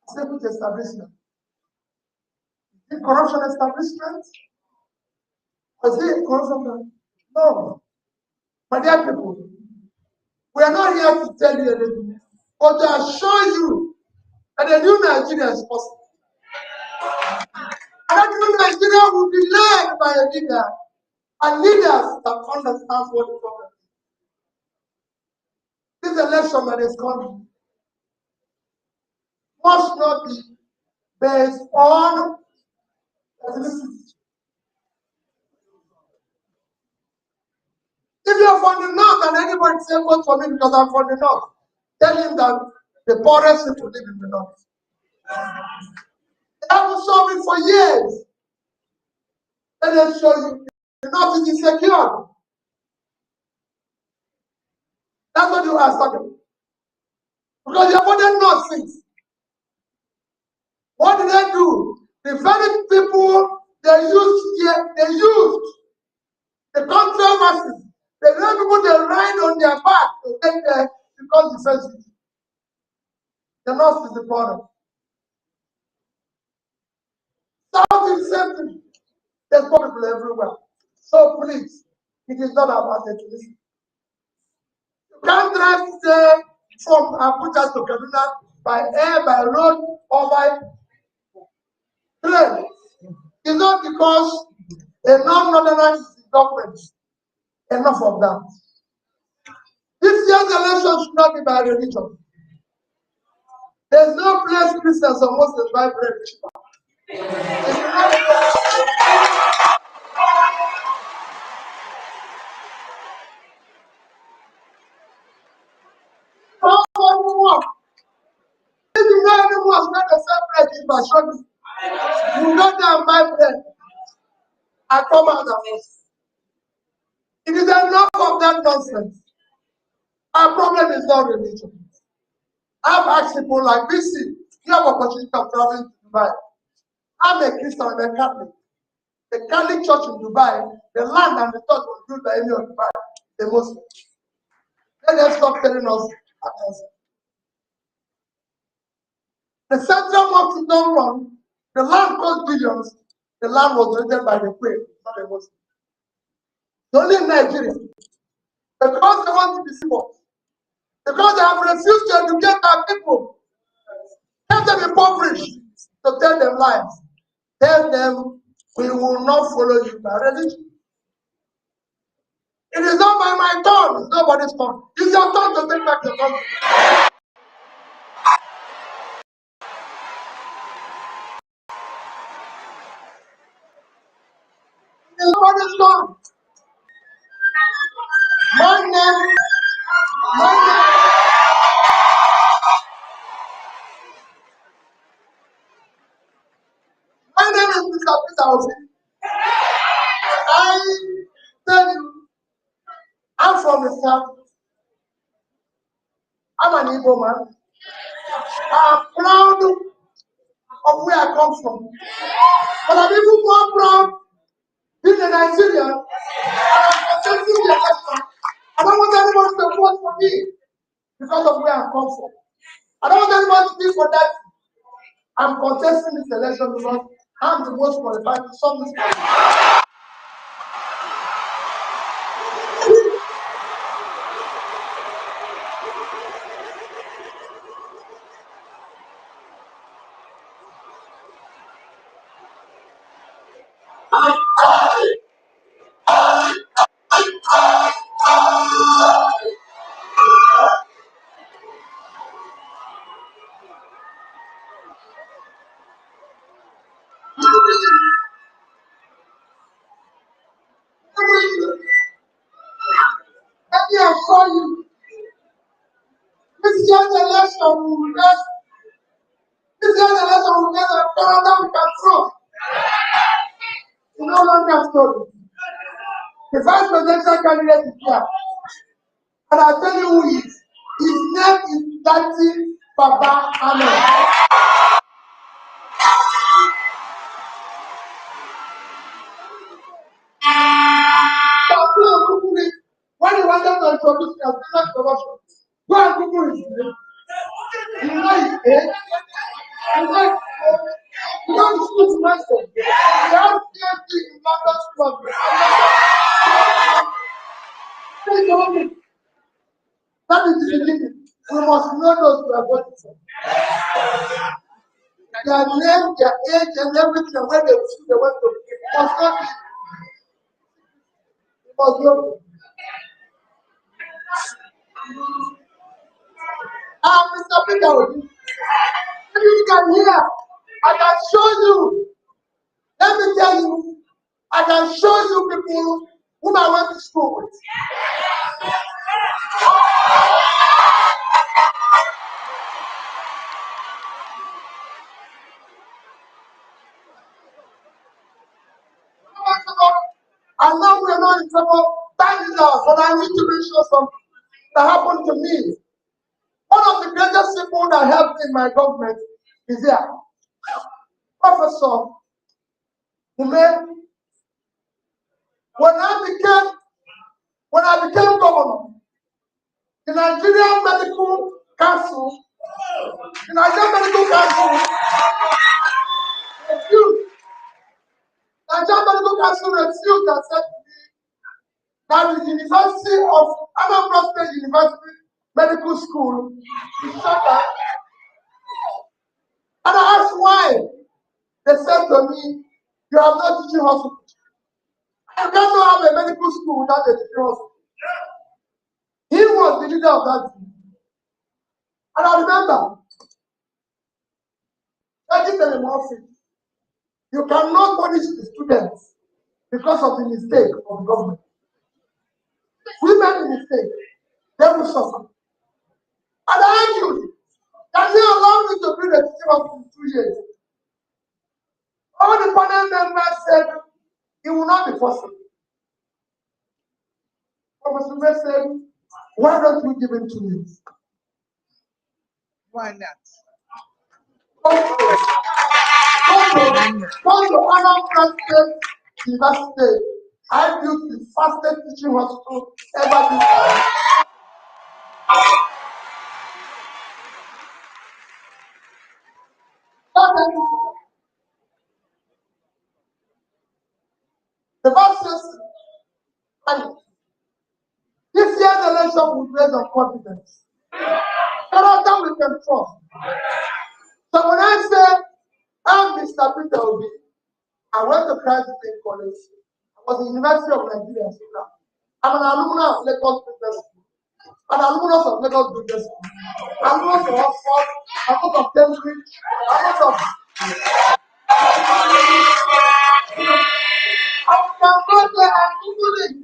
I said, which establishment? Is it corruption establishment? Is it corruption? No. My dear people, we are not here to tell you anything, but to assure you that a new Nigeria is possible. And that new Nigeria will be led by a leader, and leaders that understand what the problem is. This election that is coming must not be based on ethnicity. If you're from the north and anybody say vote for me because I'm from the north, tell him that the poorest people live in the north. They haven't shown it for years. Let them show you the north is insecure. That's what you are talking. Because you have them north since. What did they do? The very people they used the controversy. The very people they ride on their back to get there because the first the north is the border. South is the same thing. There's poor people everywhere. So please, it is not about ethnicity. You can't drive say from Abuja to Kaduna by air, by road, or by plane. It's not because a non-northerner is the government. Enough of that. This year's election should not be by religion. There's no place Christians or Muslims buy bread cheaper. If you know anyone where the same bread is by showing, you go there and buy bread. I come out of it. It is enough of that nonsense. Our problem is not religion. I've asked people like BC, you have opportunity of traveling to Dubai. I'm a Christian and a Catholic. The Catholic Church in Dubai, the land and the church was built by Emir of Dubai, the Muslim. Let them stop telling us others. The central mosque is not wrong. The land cost billions. The land was donated by the Queen, not the Muslim. Only in Nigeria. Because they want to be simple. Because they have refused to educate our people. Tell them impoverished to tell them lies. Tell them we will not follow you by religion. It is not by my turn, it's nobody's turn. It's your turn to take back the country. It's nobody's turn. My name, my name is Mr. Peter Obi. I tell you, I'm from the south. I'm an Igbo man. I'm proud of where I come from. But I'm even more proud being a Nigerian and I'm contesting the election. I don't want anyone to vote for me because of where I come from. I don't want anyone to be for that. I'm contesting this election because I'm the most qualified to solve this problem. Let me assure you, this year's election will get a Canada we can throw. You no longer story. The vice presidential candidate is here. And I'll tell you who he is. His name is Dati Baba Ahmed. When he wanted to introduce him as business promotion, go and Google his name. You know his age. You know his age. You know the school semester. He has PhD in London School of Business. That is the beginning. We must know those who are voting for. Their name, their age, and everything, when they choose the word to must not be. Must not be. Mr. Peter, if you can hear, I can show you. Let me tell you, I can show you people whom I went to school with. I know we're not in trouble. Time is out, but I need to mention something that happened to me. One of the greatest people that helped in my government is here. Professor Ume. When I became governor, the Nigerian Medical Council, refused. Nigerian Medical Council refused and said to me that the University of Anambra State University Medical School is shut down. And I asked why. They said to me, you have no teaching hospital. You cannot have a medical school without a teaching hospital. He was the leader of that team. And I remember, you cannot punish the students because of the mistake of the government. We made the mistake, they will suffer. And I argued, can you allow me to build a teaching hospital in 2 years? All the panel members said it will not be possible. Professor May said, why don't you give him 2 years? Why not? Come to Anam State University. I built the fastest teaching hospital ever built. The Bible says, and this year's election will be based on confidence. Character we can trust. So when I say, I'm Mr. Peter Obi, I went to Christ State College. I was in the University of Nigeria. I'm an alumna of Lagos Business School. An alumnus of Lagos Business School. Alumnus of Oxford, alumnus of Cambridge, alumnus of I can go there and Google it.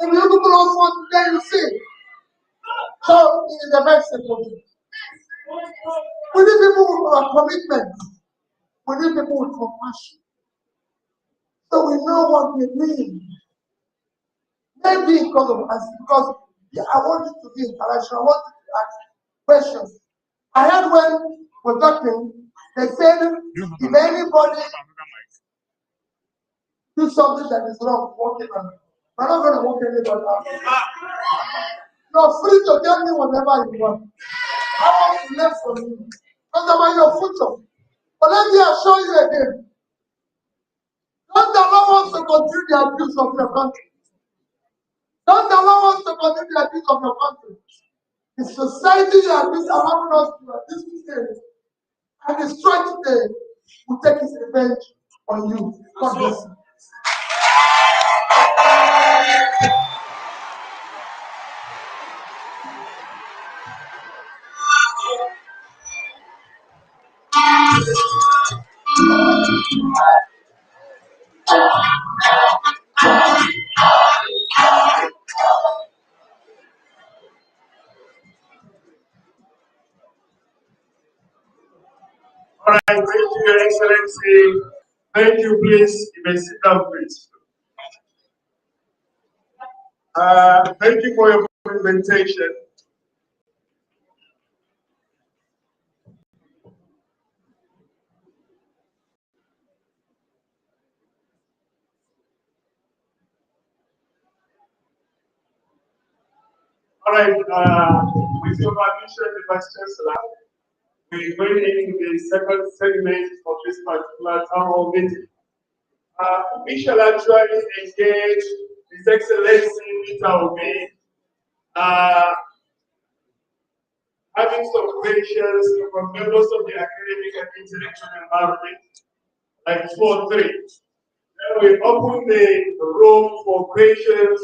If you Google Oxford, then you see. So it is a very simple thing. We need people with commitment. We need people with compassion. So we know what we need. Maybe because of us, because I want it to be interaction, I want it to ask questions. I heard when we're talking, they said if anybody do something that is wrong, walk it on. I'm not going to walk anybody out. You're free to tell me whatever you want. I want to learn from you. Because I'm your future. But let me assure you again. Don't allow us to continue the abuse of your country. Don't allow us to continue the abuse of your country. The society you are allowing us to abuse today, and destroy today, will take its revenge on you. God bless you. All right, thank you, Your Excellency. Thank you, please. You may sit down, please. Thank you for your presentation. All right, with your permission, the Vice Chancellor, we're going into the second segment of this particular town hall meeting. We shall actually engage His Excellency Peter Obi, having some questions from members of the academic and intellectual environment, like 2 or 3. Then we open the room for questions,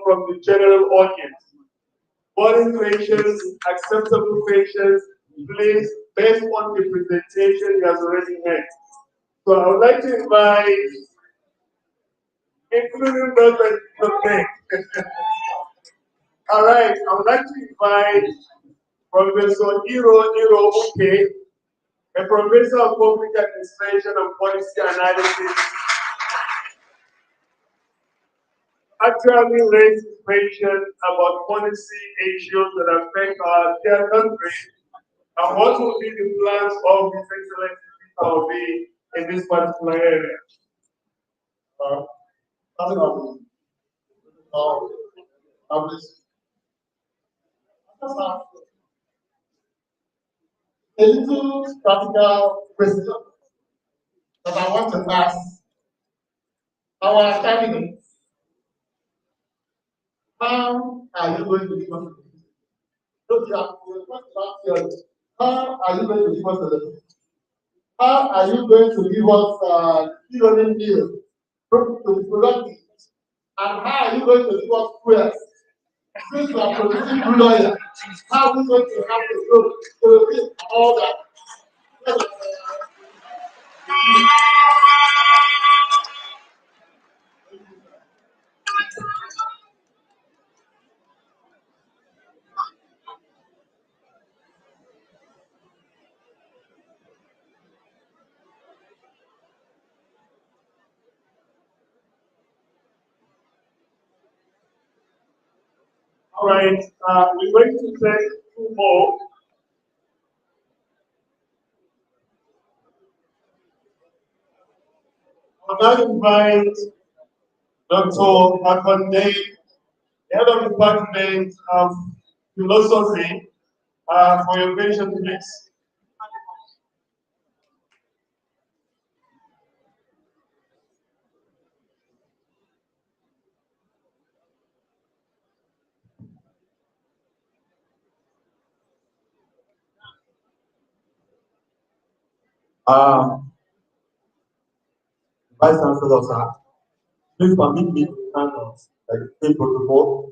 from the general audience. Boring questions, acceptable questions, please, based on the presentation you have already made. So I would like to invite, including those that okay. All right, I would like to invite Professor Iro Oke, a professor of public administration and policy analysis, actually raised questions about policy issues that affect our dear country, and what will be the plans of His Excellency Peter Obi in this particular area. A little practical question that I want to ask our candidates. How are you going to give us how are you going to give us the how are you going to give us learning deal to the productive? And how are you going to give us squares? Since you are producing good lawyer, how are we going to have to go to all that? All right, we're going to take 2 more. I now invite Dr. Akonde, the head of Department of Philosophy, for your mention, please. Vice Chancellor, sir, please permit me to stand on the same protocol.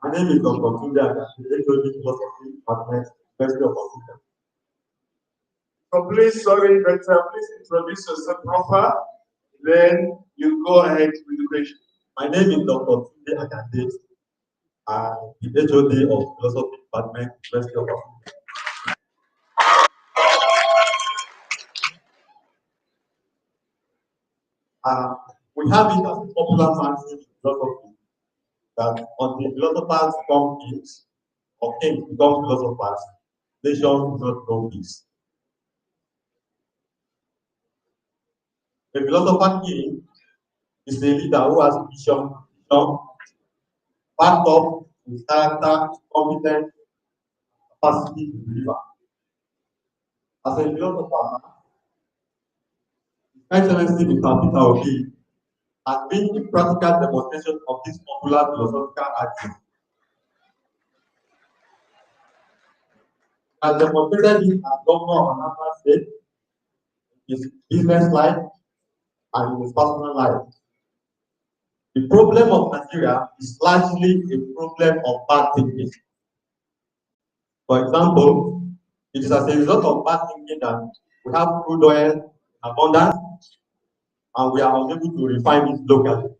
My name is Dr. Tunde Aga, the HOD Philosophy Department, University of Abuja. So please, sorry, but please introduce yourself proper. Then you go ahead with the question. My name is Dr. Tunde Aga, the HOD of Philosophy Department, University of Abuja. We have it as a popular maxim in philosophy that until philosophers become kings or kings become philosophers, nations do not know peace. A philosopher king is a leader who has vision, backed up with character, competence, capacity to deliver. As a philosopher, His Excellency Mr. Peter Obi has been a practical demonstration of this popular philosophical action. As demonstrated it as governor of Anambra State, his business life, and in his personal life. The problem of Nigeria is largely a problem of bad thinking. For example, it is as a result of bad thinking that we have crude oil in abundance and we are unable to refine it locally.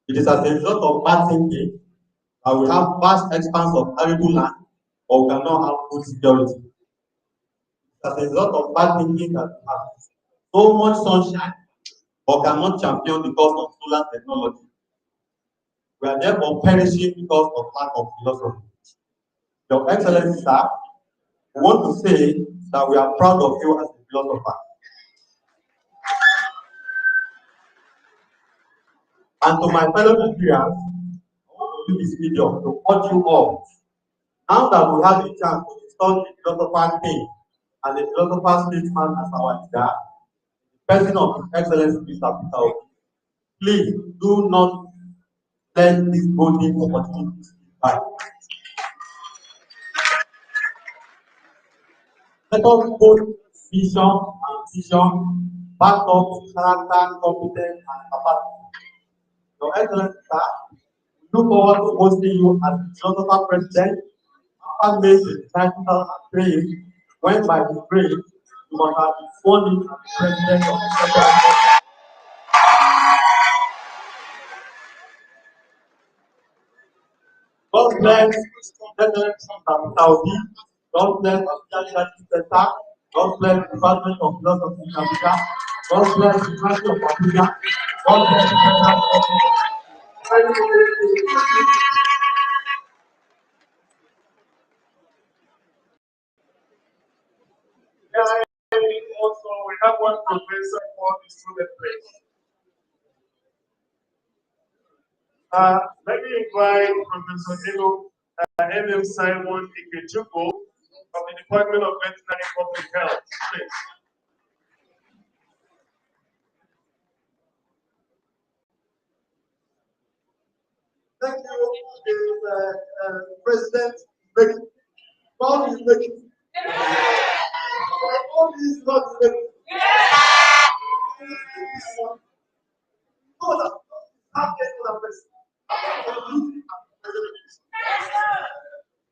It is as a result of bad thinking that we have vast expanse of arable land, but we cannot have food security. It is as a result of bad thinking that we have so much sunshine, but cannot champion the cause of solar technology. We are therefore perishing because of lack of philosophy. Your Excellency, sir, we want to say that we are proud of you as a philosopher. And to my fellow Nigerians, I want to use this medium to urge you all. Now that we have a chance to install the philosopher king and the philosopher statesman as our leader, the person of His Excellency Mr. Peter Obi, please do not let this golden opportunity slip by. Let us put vision and vision backed up with character, competence, and capacity. Your Excellency, sir, we look forward to hosting you as the philosopher president after May 2003, when by His grace you must have been sworn in as president of the Federal Republic. God bless Saudi. God bless Abuja Center. God bless the Department of Philosophy in Abuja. God bless the University of Abuja. God bless the Federal Also, we have one professor for the student place. Let me invite Professor M.M. Simon Ikechukwu of the Department of Veterinary Public Health, please. Thank you, President. God is making. God is not making.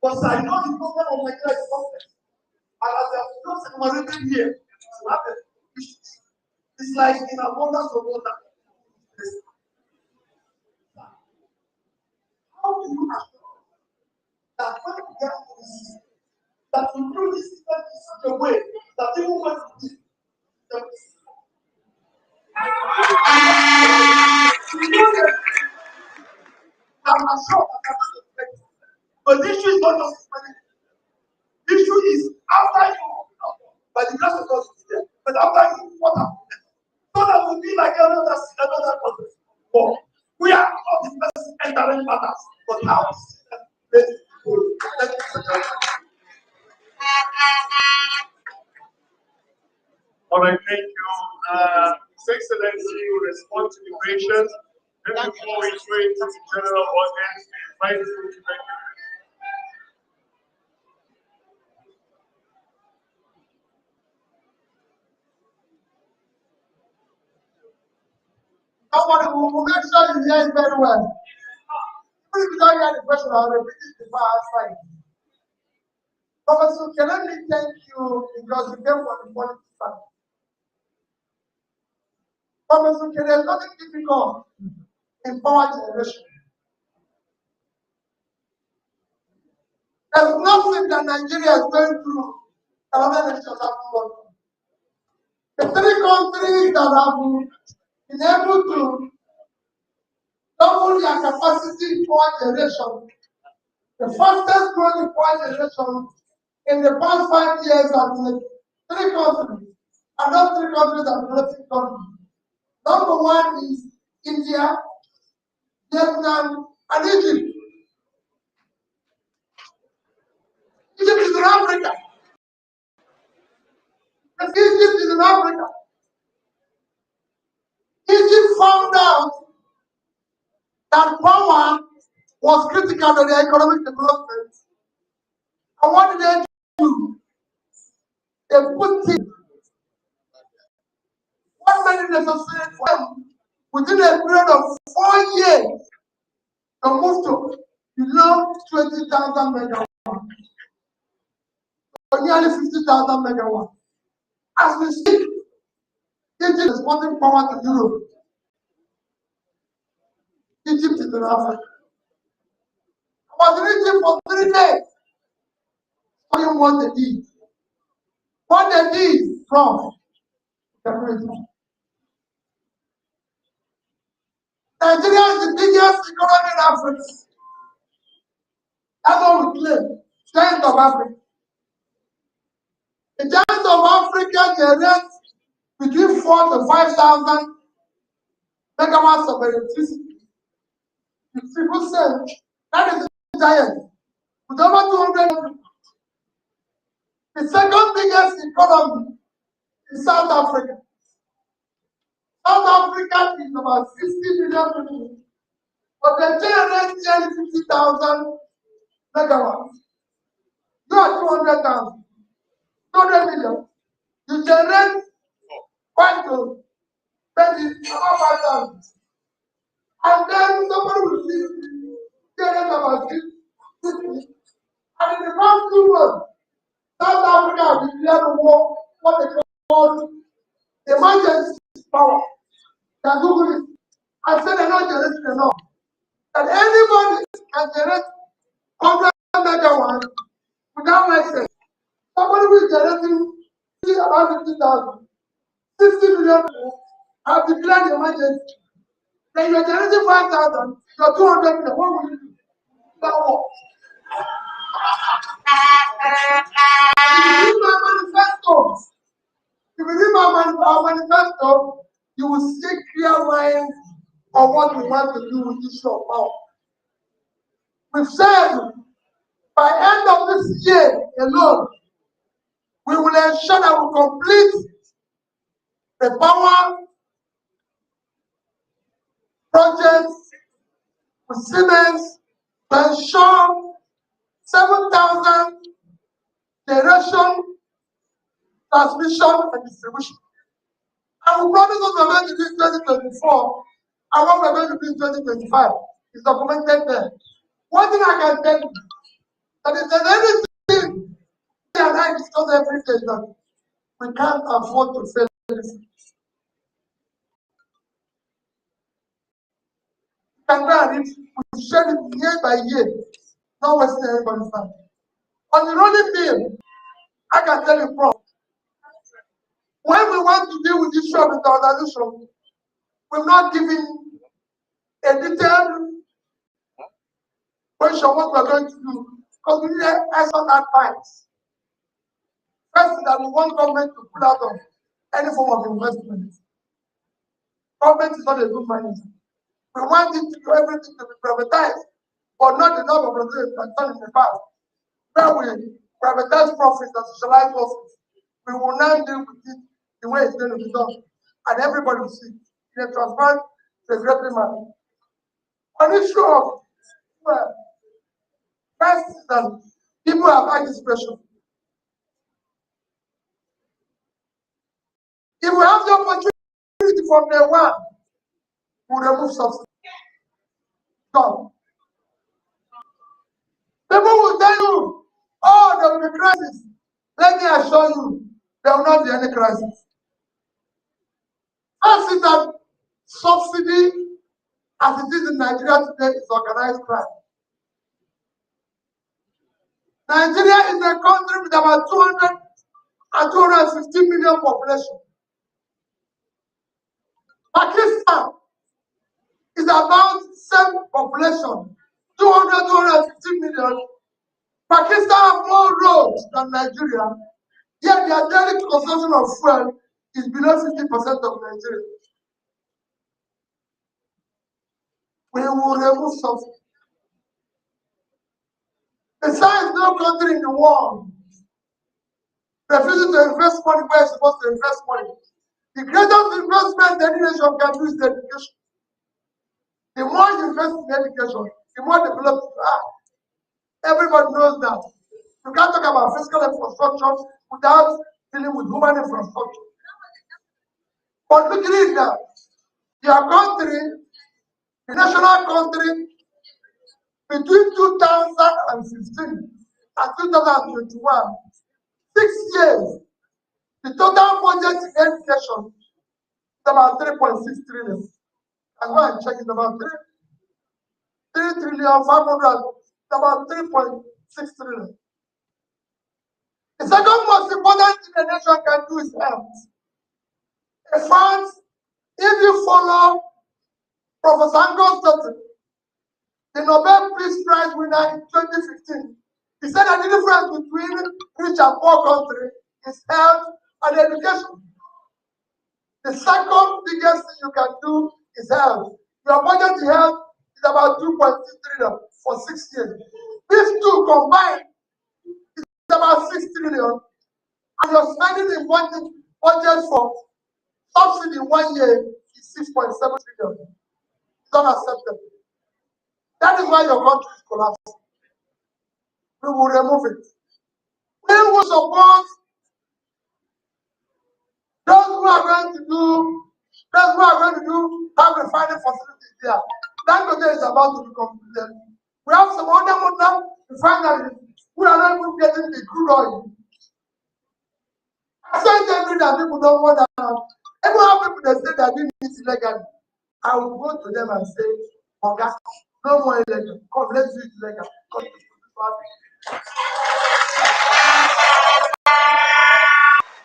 But I know the problem of Nigeria is complex. And as I have just enumerated here, it's like in abundance of water. How do you assure that when we get policies that improve this system in such a way that even when we do I'm sure that but the issue is not just the issue is after you, by the grace of God, but after you, what happened? So that be like another country. But we are not the best entering matters, but how? All right, thank you. His Excellency will respond to the questions. Then before we go into the general audience, invite you to make your Somebody will make sure you hear it very well. Even if you don't hear the question, I'll repeat it before I answer it. Professor, can let me thank you because you came from the politics side. Professor, there's nothing difficult in power generation. There's nothing that Nigeria is going through that other nations have gone through. The three countries that have been able to double their capacity in power generation, the fastest growing power generation in the past 5 years have been three countries, and those three countries are developing countries. Number one is India, Vietnam, and Egypt. Egypt is in Africa. Egypt is in Africa. Egypt found out that power was critical to their economic development. And what did they do? They put in what made it necessary for them within a period of 4 years to move to below 20,000 megawatts, or nearly 50,000 megawatts. As we speak, Egypt is exporting power to Europe. Egypt is in Africa. I was in Egypt for 3 days. Studying what they did. What they did from Nigeria is the biggest economy in Africa. That's what we claim. Giant of Africa. The giant of Africa generates between 4,000 to 5,000 megawatts of electricity. If people say that is a giant, with over 200 people. The second biggest economy is South Africa. South Africa is about 60 million people, but they generate nearly 50,000 megawatts. You are 200,000, 200 million. You generate quite good, maybe about 5,000. And then somebody will generate about 50. And in the past 2 months, South Africa declared war, what they call emergency power. They are Google it. I said they're not generating enough. That anybody can generate 100 megawatts without license. Somebody who is generating about 50,000, 60 million people have declared emergency. Then you're generating 5,000, you're 200 million. What will you do? That war. If you read my manifesto, you will see clear lines of what we want to do with this issue of power. We've said by end of this year alone, we will ensure that we complete the power projects with Siemens to ensure 7,000 generation, transmission, and distribution. And we promise what we're going to do in 2024 and what we're going to do in 2025 is documented there. One thing I can tell you, that if there's anything and I discuss every day that we can't afford to fail this. We can go and we share it year by year, not wasting everybody's time. On the rolling bill, I can tell you, Prof, when we want to deal with this issue of the organization, we're not giving a detailed question what we're going to do, because we need expert advice. First, that we want government to pull out of any form of investment. Government is not a good manager. We want it to do everything to be privatized, but not the number of producers that done in the past. Where we privatize profits and socialize losses, we will now deal with it the way it's going to be done. And everybody will see in a transparent, regulatory manner. On the issue of first is that people have high discretion. If we have the opportunity from day one, we remove subsidy. Come. People will tell you, oh, there will be crisis. Let me assure you, there will not be any crisis. First is that subsidy, as it is in Nigeria today, is organized crime. Nigeria is a country with about 200 and 250 million population. Pakistan is about same population, 200, 250 million. Pakistan have more roads than Nigeria, yet their daily consumption of fuel is below 50% of Nigeria. We will remove subsidy. Besides, no country in the world refusing to invest money where it's supposed to invest money. The greatest investment any nation can do is education. The more you invest in education, the more developed you are. Everybody knows that. You can't talk about physical infrastructure without dealing with human infrastructure. But look at it now. Your country, the national country, between 2015 and 2021, 6 years, the total budget in education is about 3.6 trillion. That's why I'm checking about 3 trillion 500, about 3.6 trillion. The second most important thing the nation can do is health. In fact, if you follow Professor Angus Dutton, the Nobel Peace Prize winner in 2015, he said that the difference between rich and poor country is health and education. The second biggest thing you can do is health. Your budget in health is about 2.2 trillion for 6 years. These two combined is about 6 trillion, and you're spending the budget for subsidy 1 year is 6.7 trillion. It's unacceptable. That is why your country is collapsing. We will remove it. We will support those who are going to do have refining facilities there. Dangote is about to be completed. We have some other refineries who are not even getting the crude oil. I said every that people don't want that. Even have people that say that doing this illegally. I will go to them and say, okay, no more illegal. Come, let's do it illegal. Come,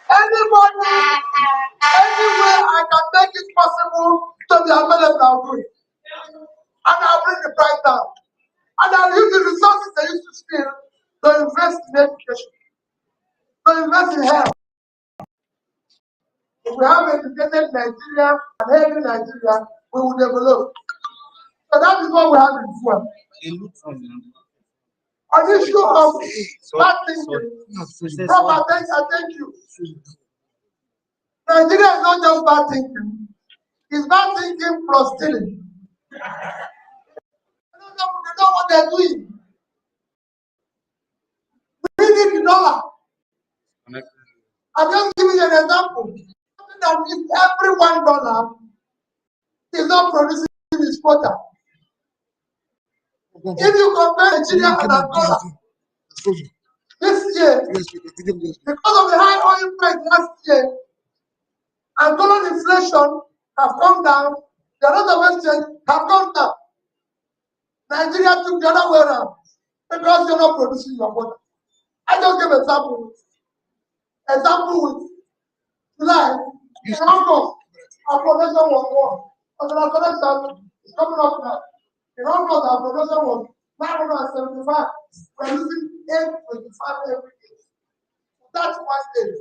anybody, anywhere I can make it possible to be available, I'll do it. And I'll bring the price down. And I'll use the resources I used to steal to invest in education, to invest in health. If we have educated Nigeria and healthy Nigeria, we will develop. So that is what we have in fuel. On the issue of bad thinking, Prof, I thank you. Nigeria is not just bad thinking, it's bad thinking plus stealing. They know what they're doing. We need the dollar. I'm just giving you an example. That if every $1 is not producing its quota, if you compare Nigeria and Angola this year, because of the high oil price last year, Angolan inflation have come down, the rate of exchange have come down. Nigeria took the other way around because you're not producing your quota. I just give an example. With July, in August, our production was 1. And our production is coming up now. In August, our production was 975. We're losing 825 every day. That's 1 day,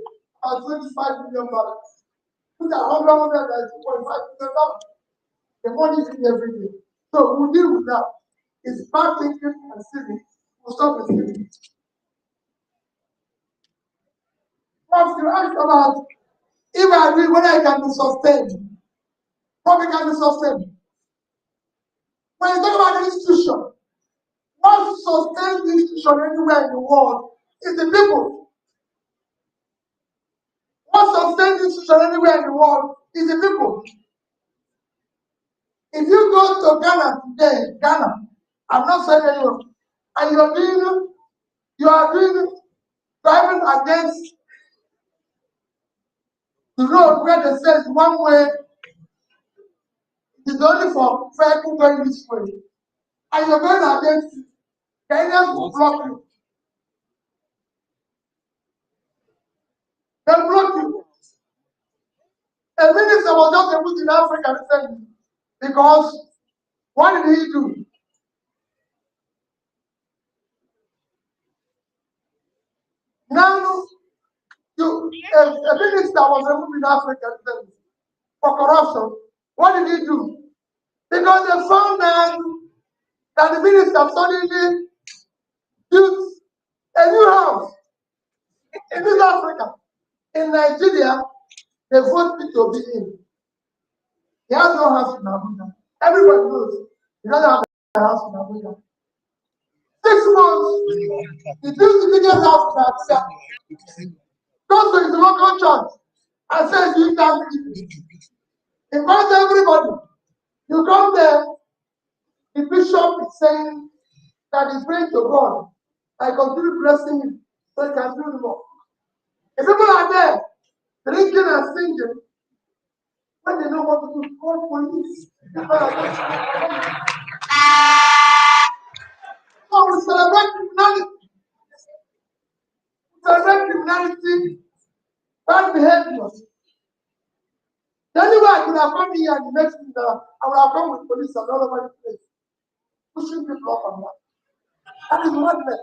about 25 million dollars. Put a 2.5%. The money is in every day. So we'll deal with that. It's bad thinking and stealing. We'll stop the stealing. Once you ask about if I agree whether I can be sustained, what can be sustained? When you talk about the institution, what sustains the institution anywhere in the world is the people. What sustains the institution anywhere in the world is the people. If you go to Ghana today, Ghana, I'm not saying anyone, and you are doing driving against the road where they say it's one way, it is only for vehicle going this way, and you're going against it, Kenyans will block you. They block you. A minister was just able in Africa recently because what did he do? Now, a minister was removed in Africa recently for corruption. What did he do? Because they found out that the minister suddenly built a new house in South Africa. In Nigeria, they vote Peter Obi in. He has no house in Abuja. Everybody knows he doesn't have a house in Abuja. 6 months, he built the biggest house in Abuja. Goes to his local church and says, you can invite everybody. You come there, the bishop is saying that he's praying to God. I continue blessing him so he can do more. If people are there, drinking and singing, when they know what to do, call police. So we celebrate criminality. We celebrate criminality, bad behaviors. The only way I could have come here and the next thing I would have come with police and all over the place, pushing people up and down. That is madness.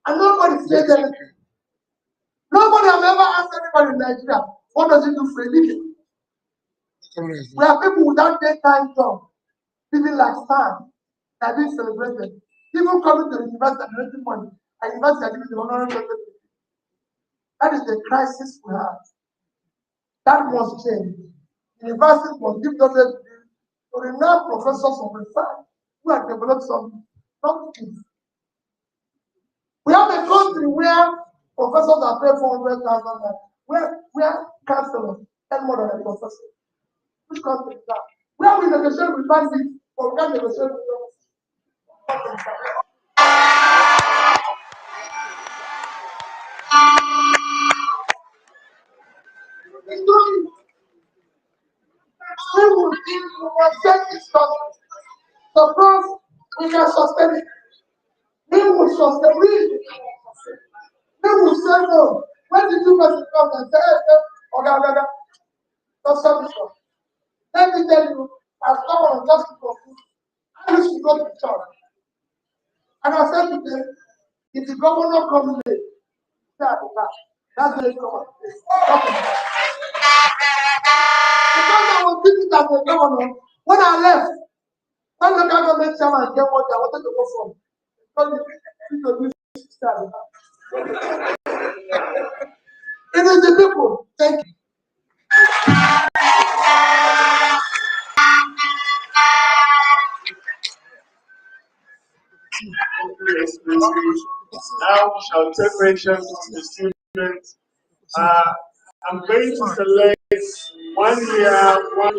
And nobody says anything. Nobody has ever asked anybody in Nigeria, what does it do for a living? We have people without daytime job, living like stars, that are being celebrated. People coming to the university and making money, and university are giving the honorary. That is the crisis we have. That must change. Universities must give them to renowned professors of research who have developed something, not kids. We have a country where professors are paid 400,000, where counselors earn more than a professor. Which country is that? Where we negotiate with bandits, but we can't negotiate with them. We will set this country. Suppose we can sustain it. We will sustain it. We will say no. When the two person come and say, hey, okay, that's service. Let me tell you, as someone just to conclude, I used to go to church. And I said to them, if the governor comes late, stay at the back. That's very common. Because I was visiting as a governor, when I left, when the government chairman came what I wanted to go from, because the stay at the back. It is the people. Thank you. Now we shall take questions from the students. I'm going to select 1 year, 1.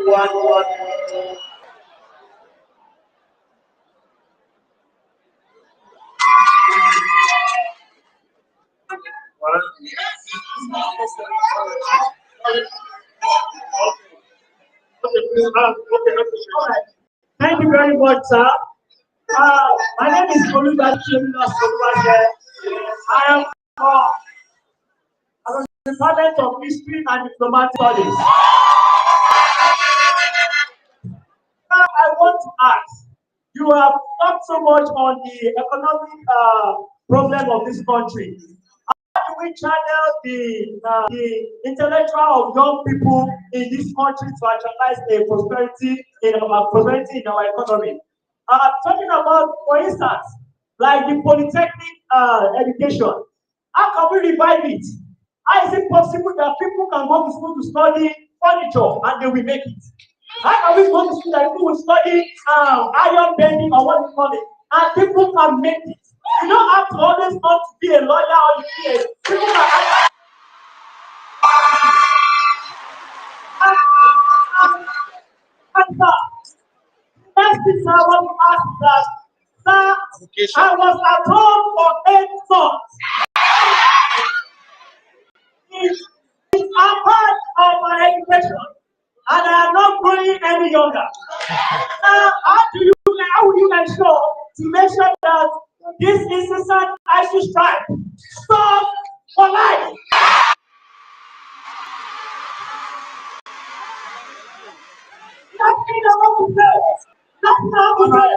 Thank you very much, sir. My name is Olubachi. I am from the Department of History and Diplomatic Studies. Now, I want to ask, you have talked so much on the economic problem of this country. do we channel the intellectual of young people in this country to actualize a prosperity in our economy? Talking about, for instance, like the polytechnic education. How can we revive it? How is it possible that people can go to school to study furniture and they will make it? How can we go to school that people will study iron bending or what you call it, and people can make it? You don't have to always want to be a lawyer or you be a people can answer. Next thing I want to ask that, sir, I was at home for 8 months. It's a part of my education, and I am not growing any younger. How will you ensure to make sure that this incessant ISU strike stop for life? Nothing I want to say. Nothing I want to say.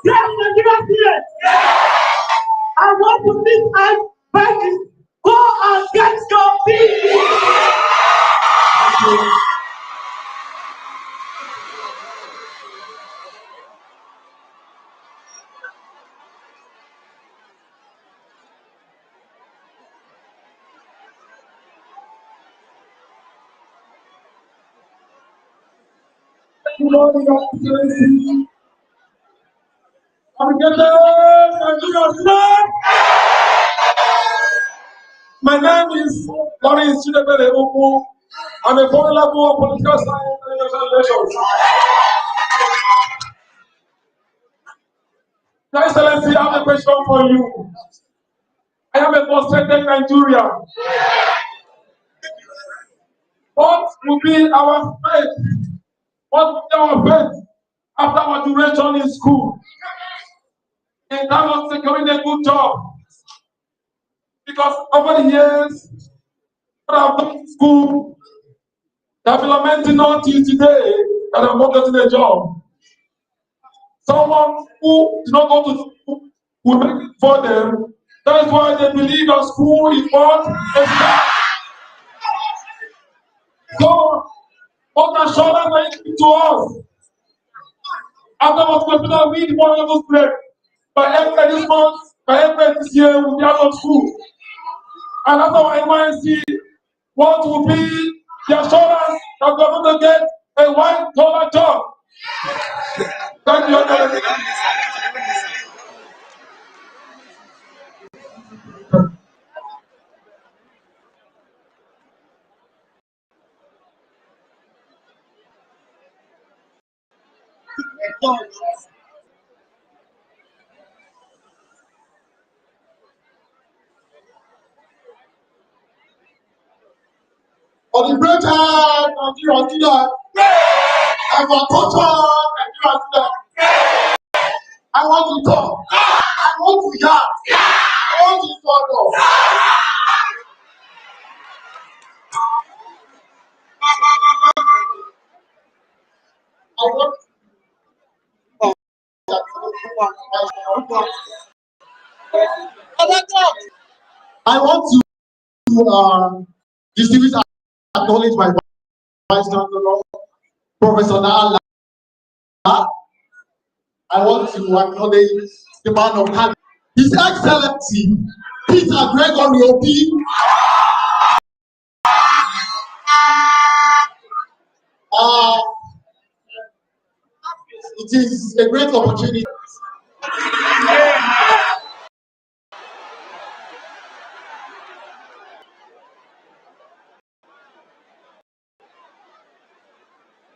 Yes, Nigerian students. I want to see my parents go and get your feet. My name is Lawrence Chidebere Oku. I'm a former level of political science and international relations. Your Excellency, I have a question for you. I am a frustrated Nigerian. What will be our fate? What will be our fate after our duration in school? In terms of securing a good job. Because over the years, what I've done in school, I've been lamenting until today that I'm not getting a job. Someone who did not go to school will make it for them. That is why they believe that school is what a scam. So, what assurance are you giving to us? After what we're going to read one level grade, by April this month, by April this year, we'll be out of school. And after our NYSC, what will be the assurance that we're going to get a white-collar job? Thank you. For the greater Nigerian student, and for total Nigerian student, I want to talk. I want to yell. I want to follow. I want to distinguish and acknowledge my Vice Chancellor, Professor Nala. I want to acknowledge the man of hand, His Excellency Peter Gregory Obi. It is a great opportunity.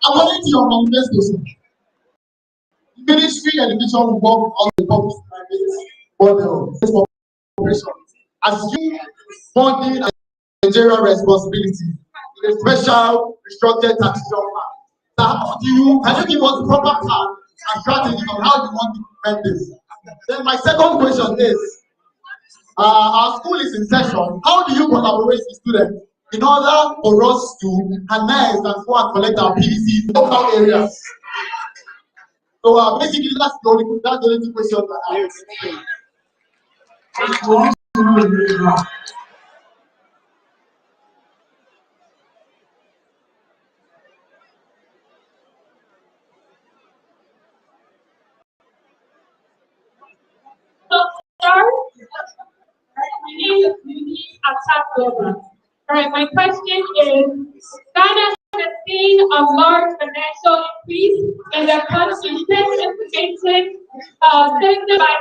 According to your manifesto, the Ministry of Education will work on the public-private cooperation as you funding and Nigerian responsibility with a special restructured taxation plan. So can you give us the proper plan and strategy on how you want to implement this? Then my second question is, our school is in session. How do you collaborate with students in order for us to harness and go and collect our PVCs in local areas? So basically, that's the only two questions I have. top level. All right, my question is, Ghana has seen a large financial increase in the country's implemented citizen by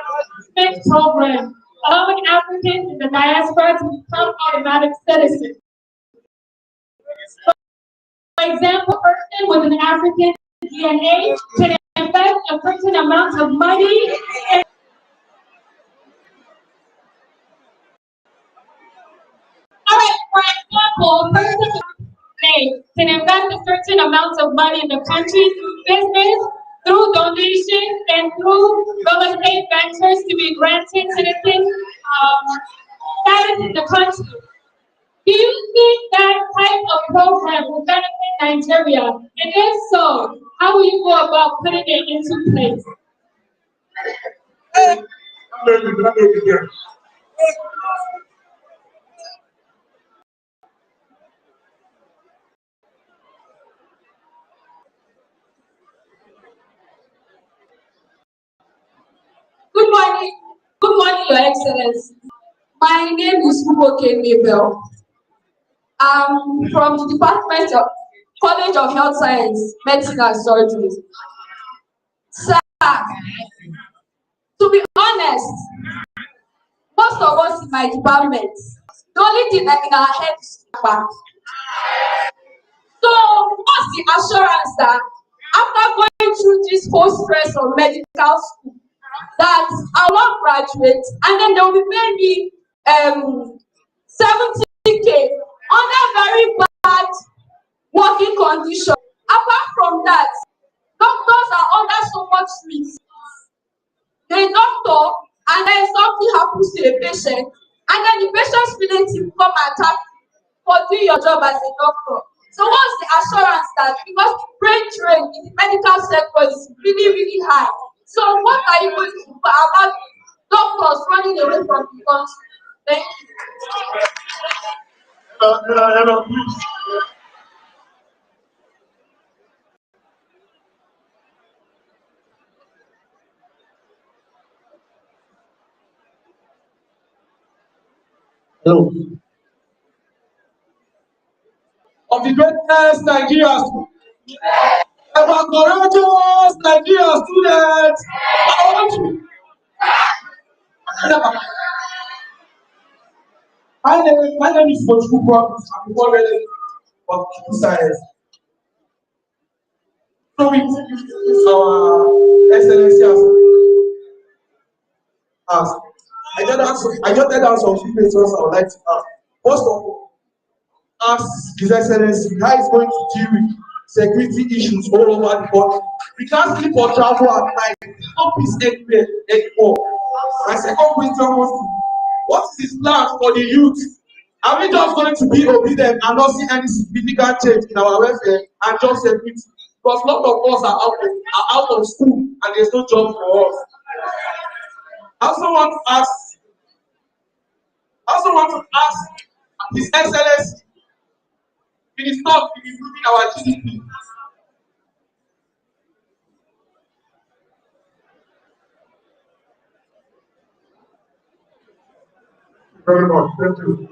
program, allowing Africans in the diaspora to become automatic citizens. For example, a person with an African DNA can invest a certain amount of money in. All right, for example, a person can invest a certain amount of money in the country through business, through donations, and through real estate ventures to be granted citizen status in the country. Do you think that type of program will benefit Nigeria? And if so, how will you go about putting it into place? Good morning, Your Excellency. My name is Uboke Mabel. I'm from the Department of College of Health Science, Medicine and Surgery. Sir, to be honest, most of us in my department, the only thing that in our head is back. So, what's the assurance that after going through this whole stress of medical school, that I will not graduate and then they will be paying me 70K under very bad working conditions. Apart from that, doctors are under so much stress. The doctor, and then something happens to a patient, and then the patient's feelings come and attack for doing your job as a doctor. So what's the assurance that, because the brain drain in the medical sector is really, really high. So what are you going to do about doctors running away from the country? Thank you. Please. Hello. Of the greatest Nigerian students, ever courageous Nigerian students, I want you. My name is Mochukwu Promise. I'm already of science. So with our Excellency asked, I jotted down some few questions I would like to ask. First of all, ask His Excellency how he's going to deal with security issues all over the country. We can't sleep or travel at night. No peace anywhere anymore. My second question was, what is his plan for the youth? Are we just going to be obedient and not see any significant change in our welfare and job security? Because a lot of us are out of school and there's no job for us. I also want to ask His Excellency, will he stop improving our GDP? Very much. Thank you.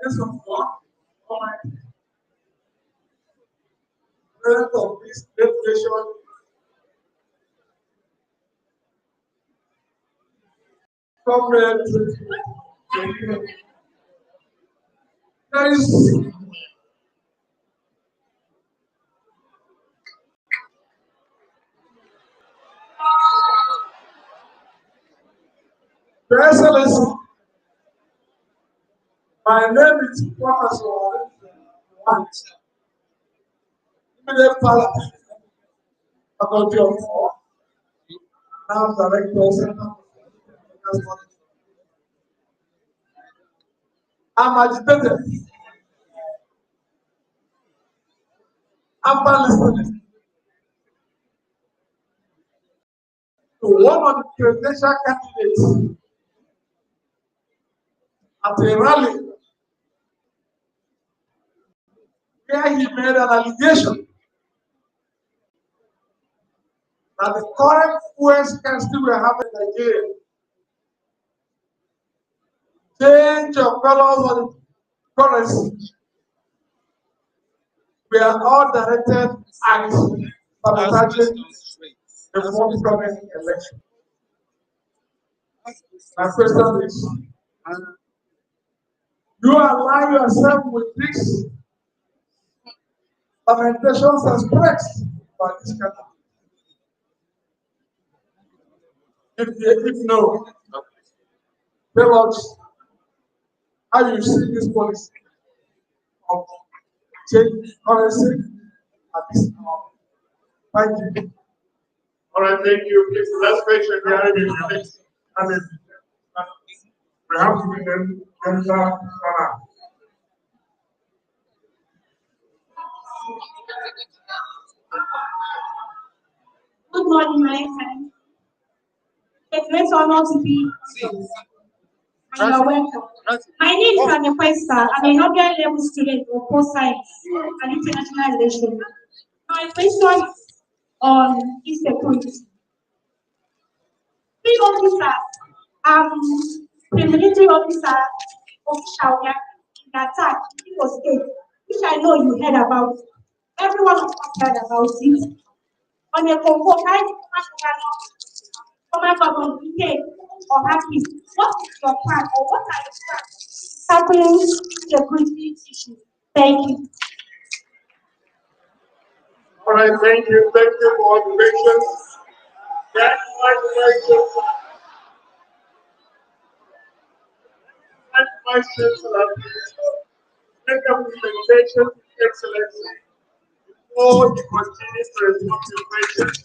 This one for my parent of this legislation. Comrade, there is Your Excellency, my name is Professor White. Immediate Parliament, Faculty of Law, now Director Center. I'm agitated. After listening to one of the presidential candidates at a rally where he made an allegation that the current fuel scarcity we have in Nigeria, change of colors on the currency, we are all directed at sabotaging the forthcoming election. My question is, you align yourself with these lamentations expressed by this country? If no, tell us how you see this policy of change currency at this time. Thank you. All right, thank you. Please, the last question behind me. We have to be them. Good morning, my friend. It's a great honor to be here. And you're welcome. My name is Tanya Kwesta. I'm a Nobel level student of post science and international relations. My question is on insecurity. Three officers, the military officer were in attack in Imo State, which I know you heard about. Everyone of us heard about it. On a convoke, government UK or happy. What is your plan or what are your plans tackling security issues? Thank you. All right, thank you. Thank you for the patience. That's my question. That's my question. Make a presentation, Excellency. Before you continue to respond to questions,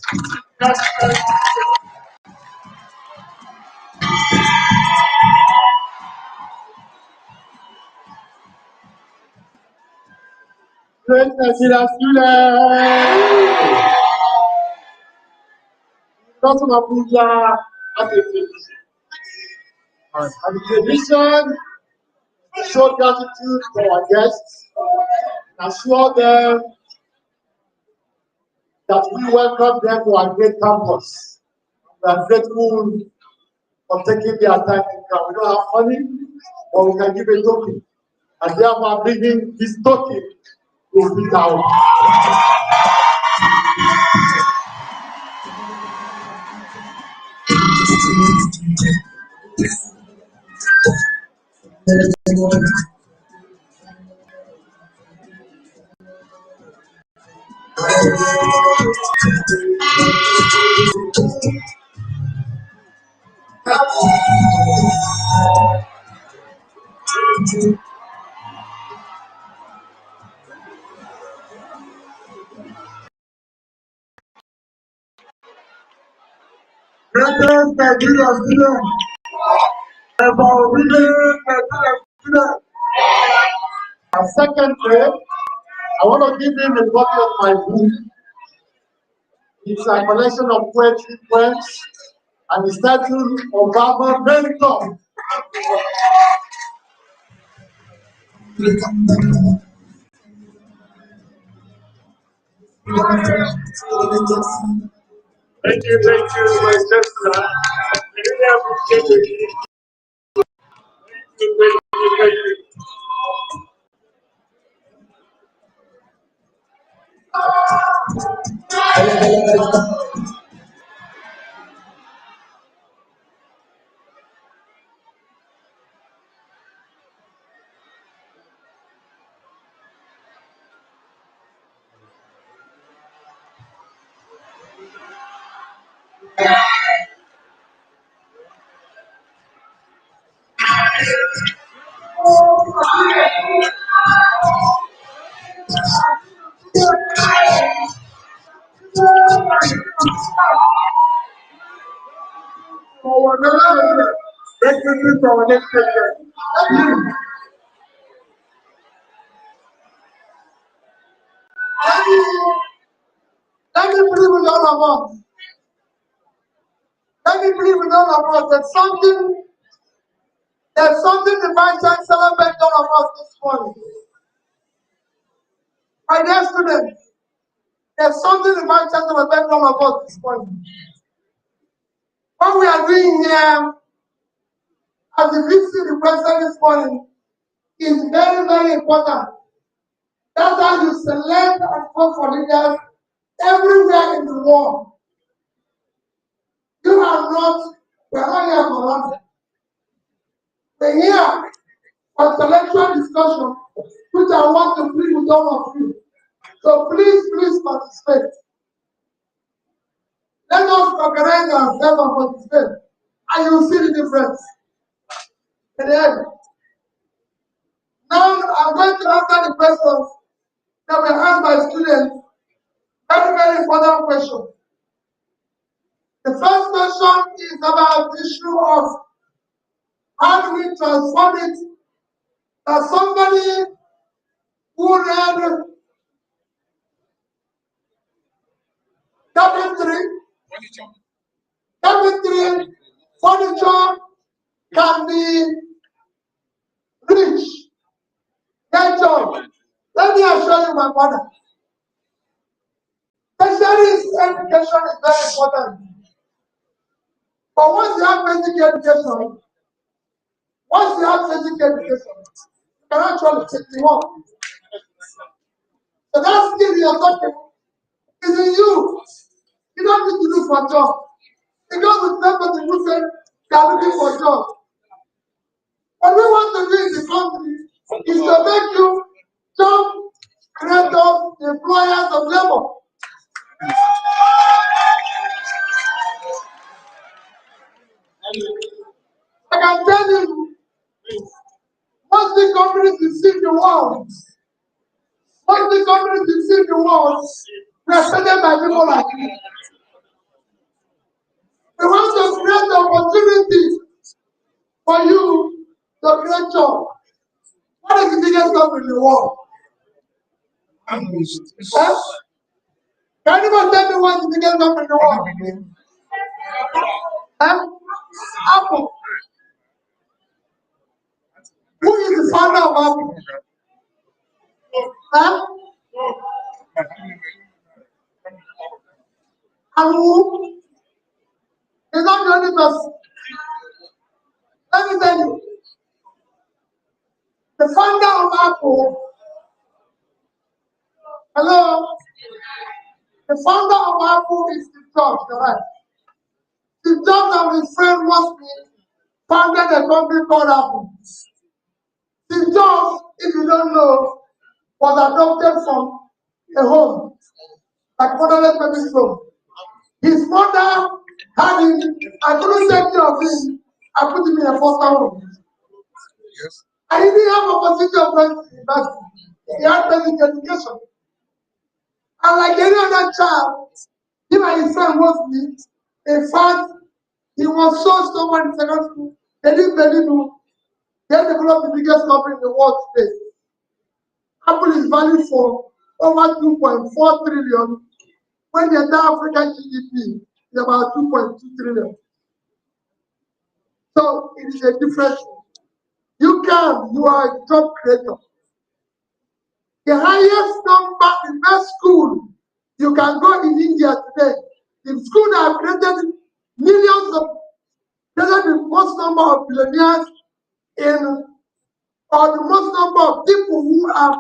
Great Nigeria students! Come to Abuja as a tradition. And the tradition show gratitude to our guests and assure them that we welcome them to our great campus. We are grateful for taking their time to come. We don't have money, but we can give a token. And therefore bringing this token to the town. Greatest Nigeria student, about greatest Nigeria student. And secondly, I want to give him a copy of my book. It's a collection of poetry poems, and it's titled Obama Mentor. thank you, my gentlemen. I really appreciate it. Thank you. Let me believe with all of us. Let me believe with all of us that there's something the Vice Chancellor meant all of us this morning. My dear students, there's something the Vice Chancellor was telling all of us this morning. What we are doing here as the visit the president this morning is very, very important. That's how you select and vote for leaders everywhere in the world. You are not, we are not here for nothing. We're here for intellectual discussion, which I want to plead with all of you. So please participate. Let us organize ourselves and participate, and you'll see the difference. In the end. Now I'm going to answer the questions that were asked by students. Very, very important question. The first question is about the issue of how do we transform it that somebody who read carpentry, furniture can be rich, get job. Let me assure you, my brother. Tertiary education is very important. But once you have basic education, you can actually take the work. So that skill you're talking is in you. You don't need to look for a job. It goes with somebody who said they are looking for a job. What we want to do in the country is to make you job creators, employers of labor. I can tell you, once the companies receive the world, we are started by people like you. We want to create the opportunity for you to create job. What is the biggest company in the world? Huh? Can anyone tell me what is the biggest company in the world? Huh? Apple. Who is the founder of Apple? Huh? And who? He's not the only person. Let me tell you. The founder of Apple, hello? The founder of Apple is Steve Jobs, right? Steve Jobs and his friend Wozniak founded a company called Apple. Steve Jobs, if you don't know, was adopted from a home, like motherless baby home. His mother had him, I couldn't take care of him, I put him in a foster home. Yes. And he didn't have opportunity of going to university. He had basic education. And like any other child, him and his friend Wozniak, in fact, he was so stubborn in secondary school, they didn't believe him. They developed the biggest company in the world today. Apple is valued for over 2.4 trillion, when the entire African GDP is about 2.2 trillion. So it is a difference. You are a job creator. The highest number in best school you can go in India today, in school that have created millions of, created the most number of billionaires in, or the most number of people who have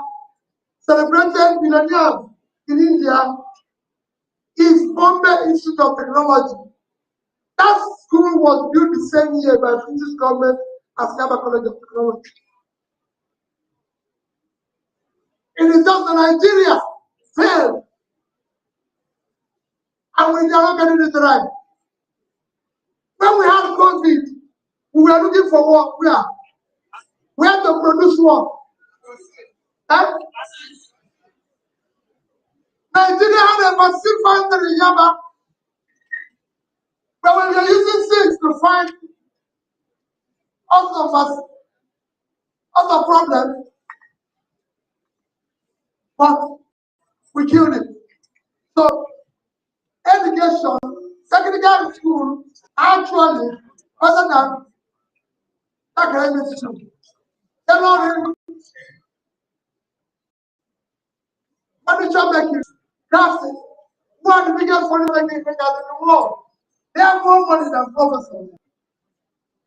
celebrated billionaires in India is Bombay Institute of Technology. That school was built the same year by the British government as Harvard College of Technology. It is just that Nigeria failed, and we are not getting it right. When we had COVID, we were looking for work. We had to produce work. Eh? Nigeria had a massive factory in Yaba, but when we were using things to find all the problems, but we killed it. So education, technical school, actually, other than academic school, tailoring, furniture making, crafting. Who are the biggest furniture makers in the world? They have more money than professors.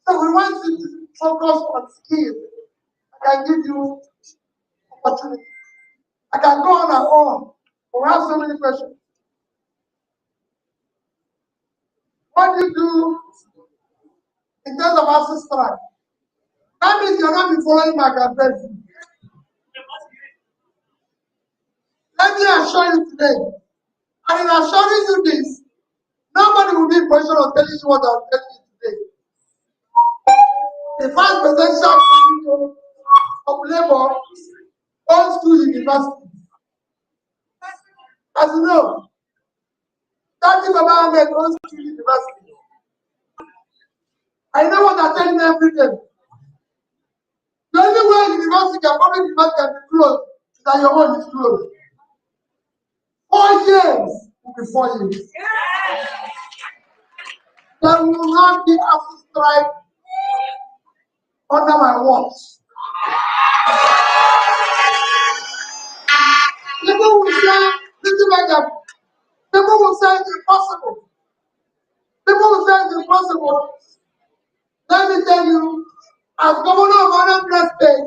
So we want you to focus on skills. I can give you opportunity. I can go on and on. But we have so many questions. What do you do in terms of access strike? That means you're not following my campaign. Let me assure you today, and in assuring you this, nobody will be in position of telling you what I'm telling you today. The first presidential of labor owns two universities. As you know, that Baba Ahmed owns two universities. I know what I'm telling you every day. The only way university can public university can be closed is that your own is closed. 4 years will be 4 years. There will not be a strike under my watch. People will say, listen like that. People will say it's impossible. People will say it's impossible. Let me tell you, as governor of Anambra State,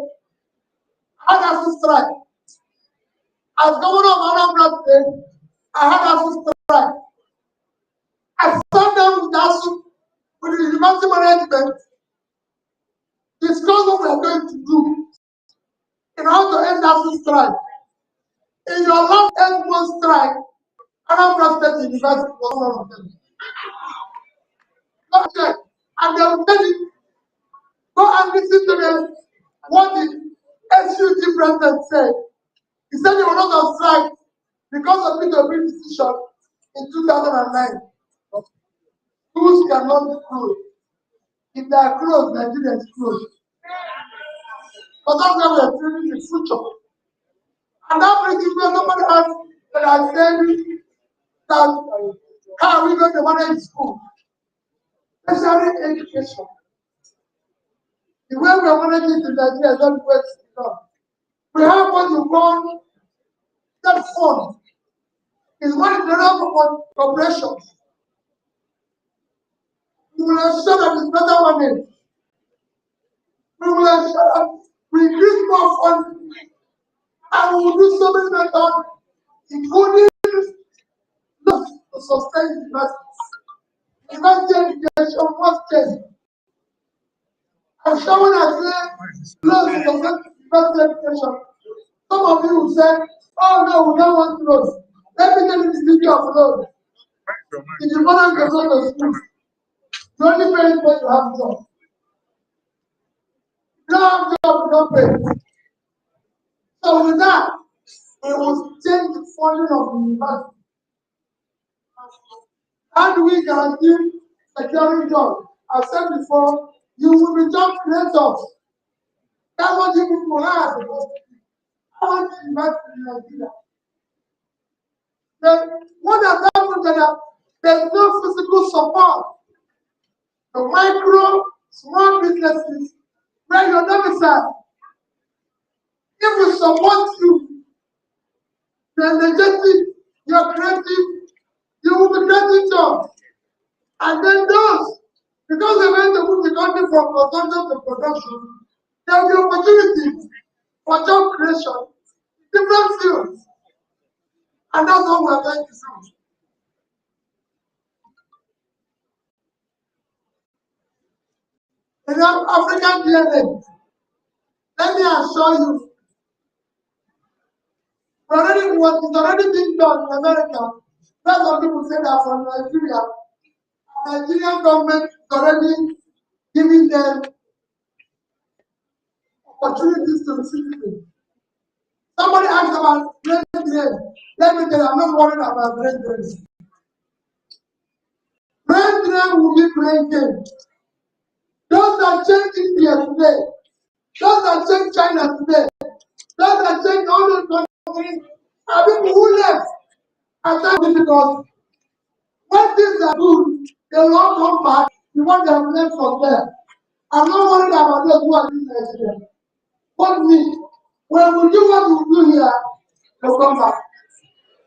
I had a strike. As governor of Anambra State, I had a strike. I sat down with ASU, with the university management, discuss what we are going to do in order to end that strike. In your last 8-month strike, Anambra State University was one of them. Okay. And they will tell you, go and listen to them, what the SUG president said. He said they were not on strike because of the decision in 2009. Schools cannot be closed. If they are closed, Nigeria is closed. But that's why we are training the future. And that brings me to somebody else that I said that how are we going to manage school? Especially education. The way we are managing in Nigeria is not well done. We have what you call that fund. It's money general for corporations. We will ensure that it's better managed. We will ensure that we increase more funding. And we will do so many methods, including to sustain universities. University education must change. I'm sure when I say close to university education, some of you will say, oh no, we don't want close. Let me tell you the beauty of close. If you want to go to school, the only pay is when you have a job. If you don't have a job, you don't pay. So with that, it will change the funding of the university. How do we guarantee securing jobs? I said before, you will be job creators. That's what you people have. I want to invest in Nigeria. Then what has happened is that there's no physical support. The micro, small businesses where you're domiciled. If we support you, you're energetic, you're creative, you will be creating jobs. And then those, because they're going to move the country from consumption to production, there will be opportunities for job creation in different fields. And that's what we're going to do. In African DNA, let me assure you, what is already being done in America, where some people say that from Nigeria, the Nigerian government is already giving them opportunities to the citizens. Somebody asked about brain drain. Let me tell you, I'm not worried about brain drain. Brain drain will be brain gain. Those that change India today, those that change China today, those that change all those countries are people who left and that's difficult. When things are good, they will all come back. We want them left from there. I'm not worried about those who are in Nigeria. What me? When we do what we do here, they'll come back.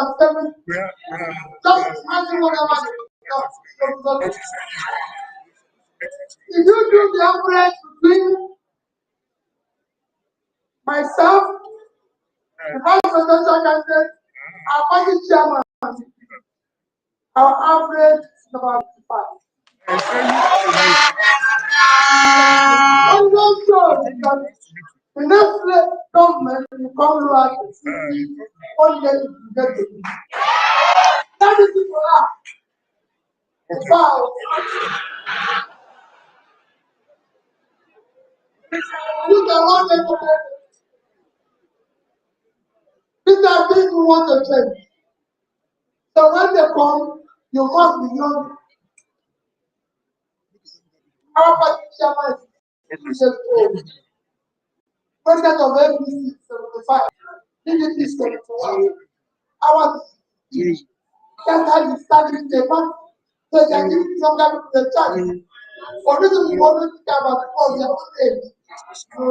170. Just imagine whatever. If you do the average between myself, the vice presidential candidate, our party chairman, our average is about 55. I'm not sure because the next government will come like 1 year to get it. That is it for that. It's about you can want them to these are things we want to change. So when they come, you must be young. Our party chairman is 6 years old. President of APC is 75. PDP is 71. Our that's how you started the month. So they are giving some kind of the charge. For this we always think about because they are old age. No.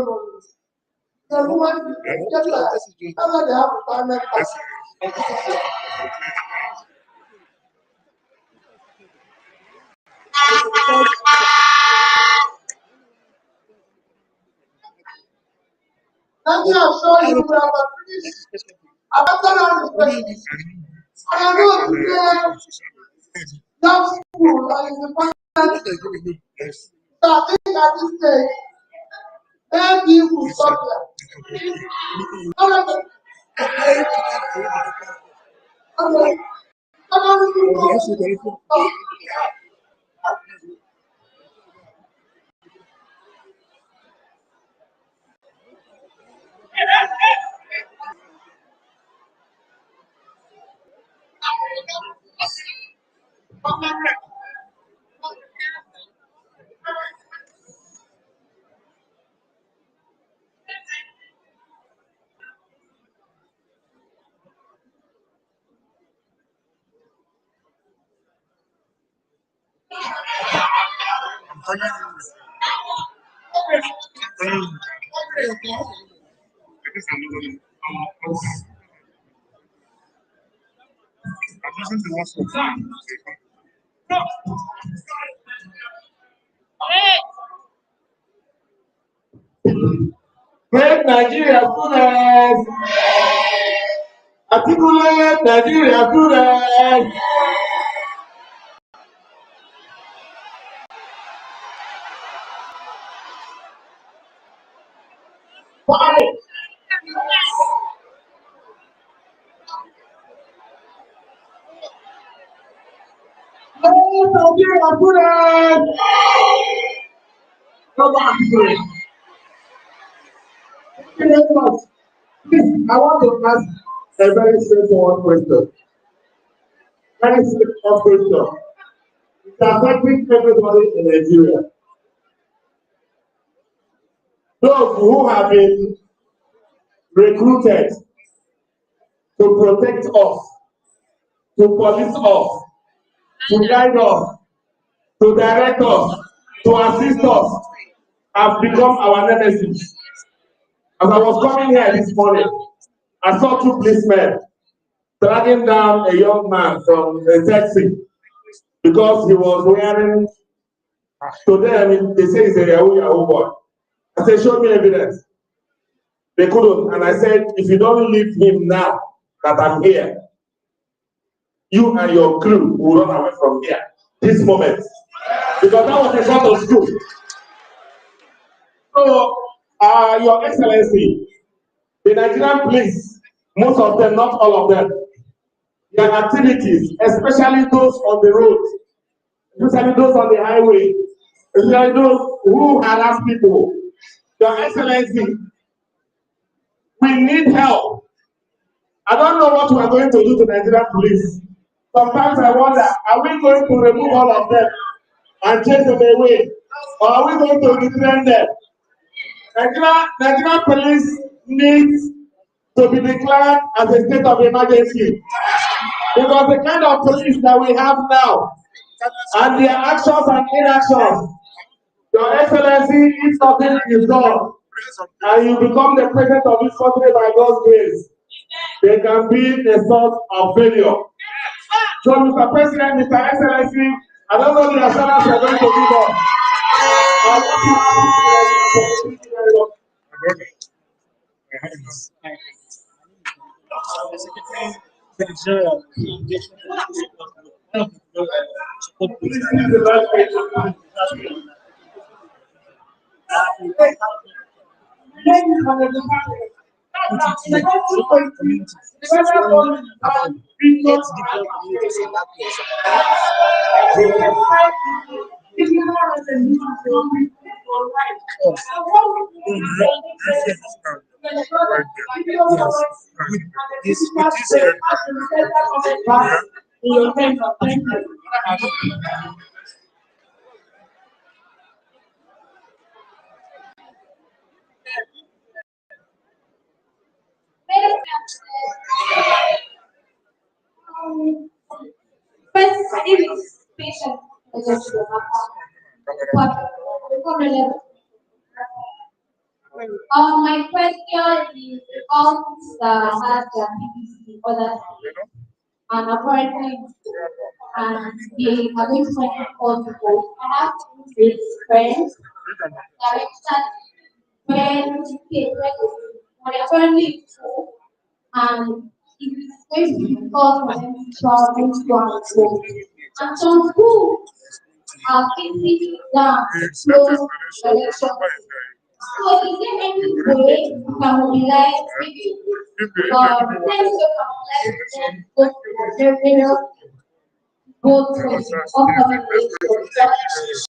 The woman just like after they have retirement tax. Let me assure you we have finished. I've done all the questions. And I know today that school that is the final. So I think at this stage, maybe you will stop there. Great Nigeria students! Articulate Nigeria students! Nigeria students! Come on, students. Thank you very much. Please, I want to ask a very straightforward question. Very straightforward question. It's affecting everybody in Nigeria. Those who have been recruited to protect us, to police us, to guide us, to direct us, to assist us, have become our nemesis. As I was coming here this morning, I saw 2 policemen dragging down a young man from a taxi because he was wearing, to them, they say he's a Yahoo boy. I said, show me evidence. They couldn't. And I said, if you don't leave him now that I'm here, you and your crew will run away from here this moment. Because that was a sort of school. So, Your Excellency, the Nigerian police, most of them, not all of them, their activities, especially those on the road, especially those on the highway, especially those who harass people, Your Excellency, we need help. I don't know what we are going to do to Nigerian police. Sometimes I wonder, are we going to remove all of them and chase them away? Or are we going to retrain them? Nigerian police needs to be declared as a state of emergency. Because the kind of police that we have now, and their actions and inactions, Your Excellency, if something is done, and you become the president of this country by God's grace, there can be a sort of failure. So, Mr. President, Mr. Excellency, I don't know the assurance you are going to give us. Thank you very much. First, it is patient. My question is about the has the BBC other and apparently and they have been trying all the time. I have two friends that when they apparently and it is going to be difficult for them to travel to and fro. And some schools are facing down close elections. So is there any way we can mobilize maybe tens of them go to the various vote for the upcoming elections?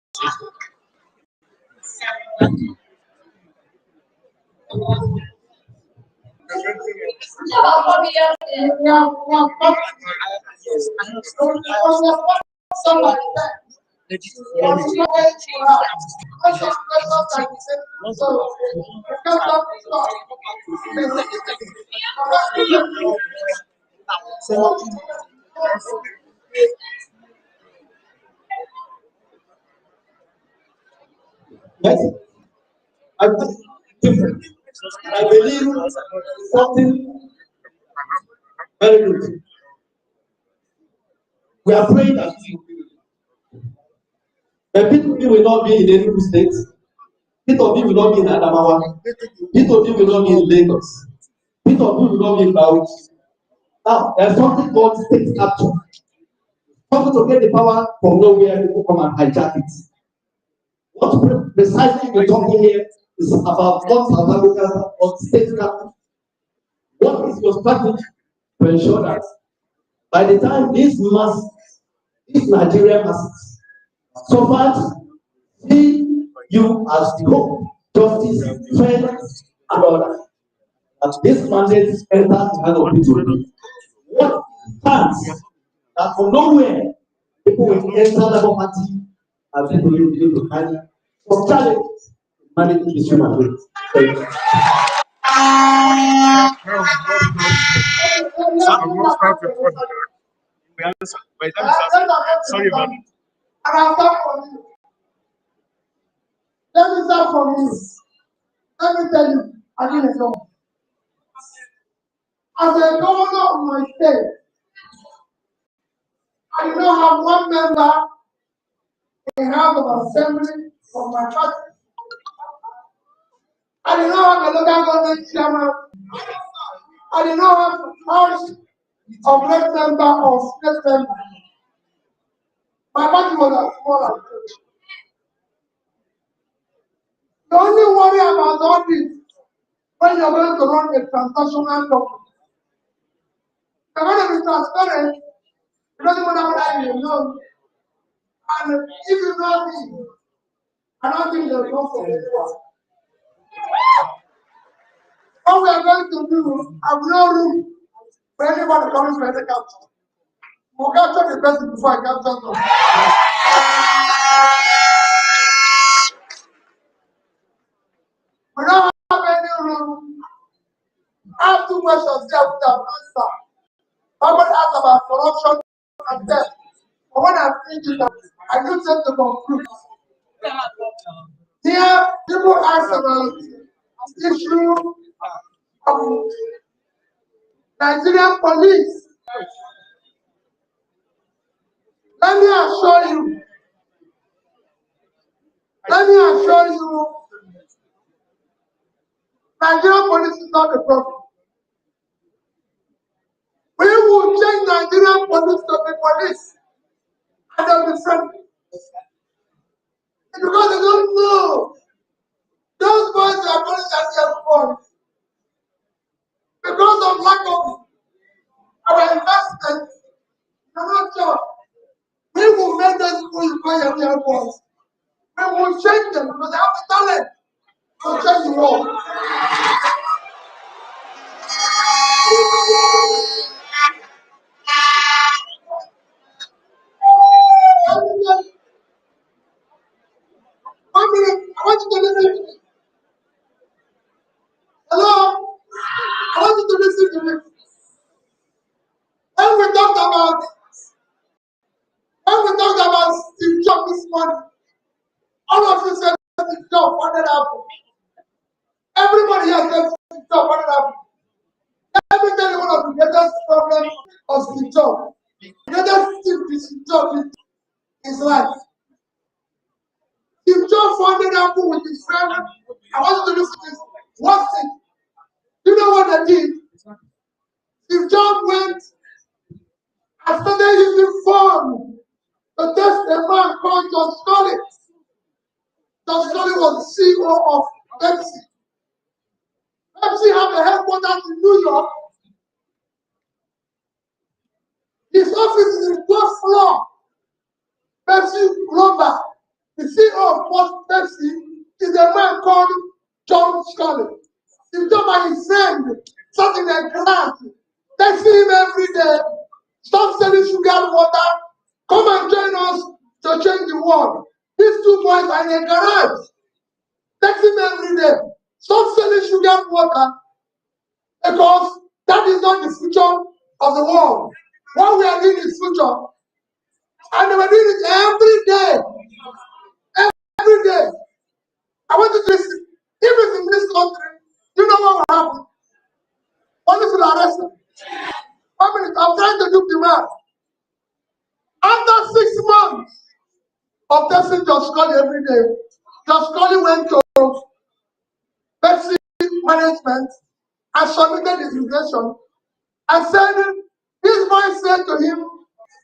Yes, I think different. I believe something very good. We are praying that the people will not be in any state. People will not be in Adamawa. People will not be in Lagos. People will not be in Bauchi. Now, there's something called state capture. Something to get the power from nowhere, people come and hijack it. What precisely we're talking here is about what South Africa or state capture. What is your strategy to ensure that by the time these Nigerian masses suffered, see you as the hope, justice, fairness, and order. And this mandate enters the hand of people. What stands that from nowhere people will enter the party and people will begin to carry some challenges managing this human rights. Thank you. Sorry about it. And I'll start from you. Let me start from you. Let me tell you, I didn't know. As a governor of my state, I did not have one member in the House of Assembly from my party. I did not have a local government chairman. I did not have a house of rep member or state member. My party was as small as this. The only worry about all this when you're going to run a transnational government. You're going to be transparent. It doesn't matter whether you know. And if you know me, I don't think there's no for anyone. What we are going to do, I have no room for anybody coming to any capture. We'll capture the person before I capture them. We don't have any room. I have two questions there which I've answered. Somebody asked about corruption and theft. But when I'm thinking that, I do tend to conclude. Here, people ask about issue of Nigerian police, let me assure you, Nigerian police is not the problem. We will change Nigerian police to be police and they'll be friendly. Because they don't know. Those boys are going to their phones. Because of lack of our investment, they're not sure. We will make those people you call your real boys. We will change them because they have the talent to change the world. One minute, I want you to listen to me. Hello? I want you to listen to me. When we talked about Steve Jobs this morning, all of you said Steve Jobs wanted Apple. Everybody here said Steve Jobs wanted Apple. Let me tell you one of the greatest problems of Steve Jobs. The greatest thing with Steve Jobs is his life. Steve Jobs founded Apple with his friend. I want you to listen to this. What's it? You know what they did? Steve Jobs went and started using phone to test a man called John Scully. John Scully was the CEO of Pepsi. Pepsi had a headquarters in New York. His office is in the 12th floor. Pepsi Global. The CEO of Pepsi is a man called John Scully. Steve Jobs and his friend sat in a class, texting him every day. Stop selling sugar water. Come and join us to change the world. These two boys are in a garage. Text him every day. Stop selling sugar water because that is not the future of the world. What we are doing is future. And they were doing it every day. Every day. I want you to listen. If it's in this country, you know what will happen? Police will arrest him. 1 minute, I'm trying to do the math. After 6 months of testing Josh Scully every day, Josh Scully went to Pepsi management and submitted his resignation and said, this boy said to him,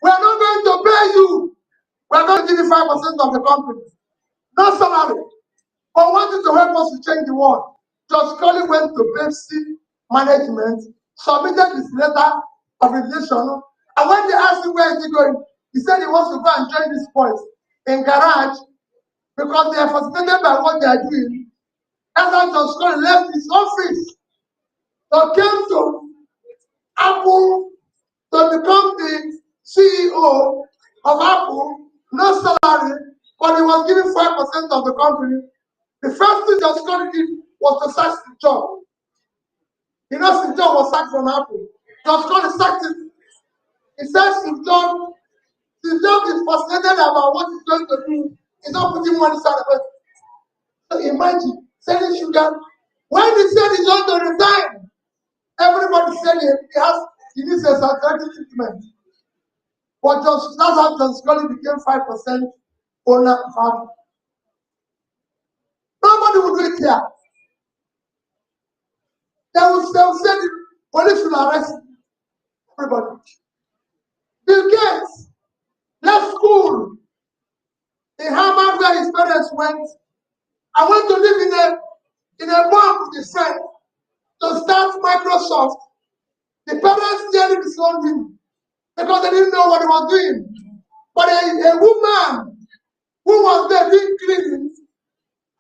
we are not going to pay you. We are going to give you 5% of the company. No salary. But wanted to help us to change the world. Josh Scully went to Pepsi management, submitted his letter of resignation, and when they asked him where is he going, he said he wants to go and join these boys in garage because they are fascinated by what they are doing. That's how Josh Scully left his office. So came to Apple to become the CEO of Apple, no salary, but he was given 5% of the company. The first thing Josh Scully did was to sack Steve Jobs. You know, Steve Jobs was sacked from Apple. Josh Scully sacked him. He said Steve Jobs is fascinated about what he's going to do. He's not putting money aside. So imagine selling sugar. When he said he's going to resign, everybody said he needs a psychiatric treatment. But that's how John Scully became 5% owner of Apple. Nobody would do it here. They will say the police will arrest everybody. Bill Gates left school in Harvard where his parents went. I went to live in a bank with his friend to start Microsoft. The parents nearly disowned him because they didn't know what he was doing. But a woman who was there doing cleaning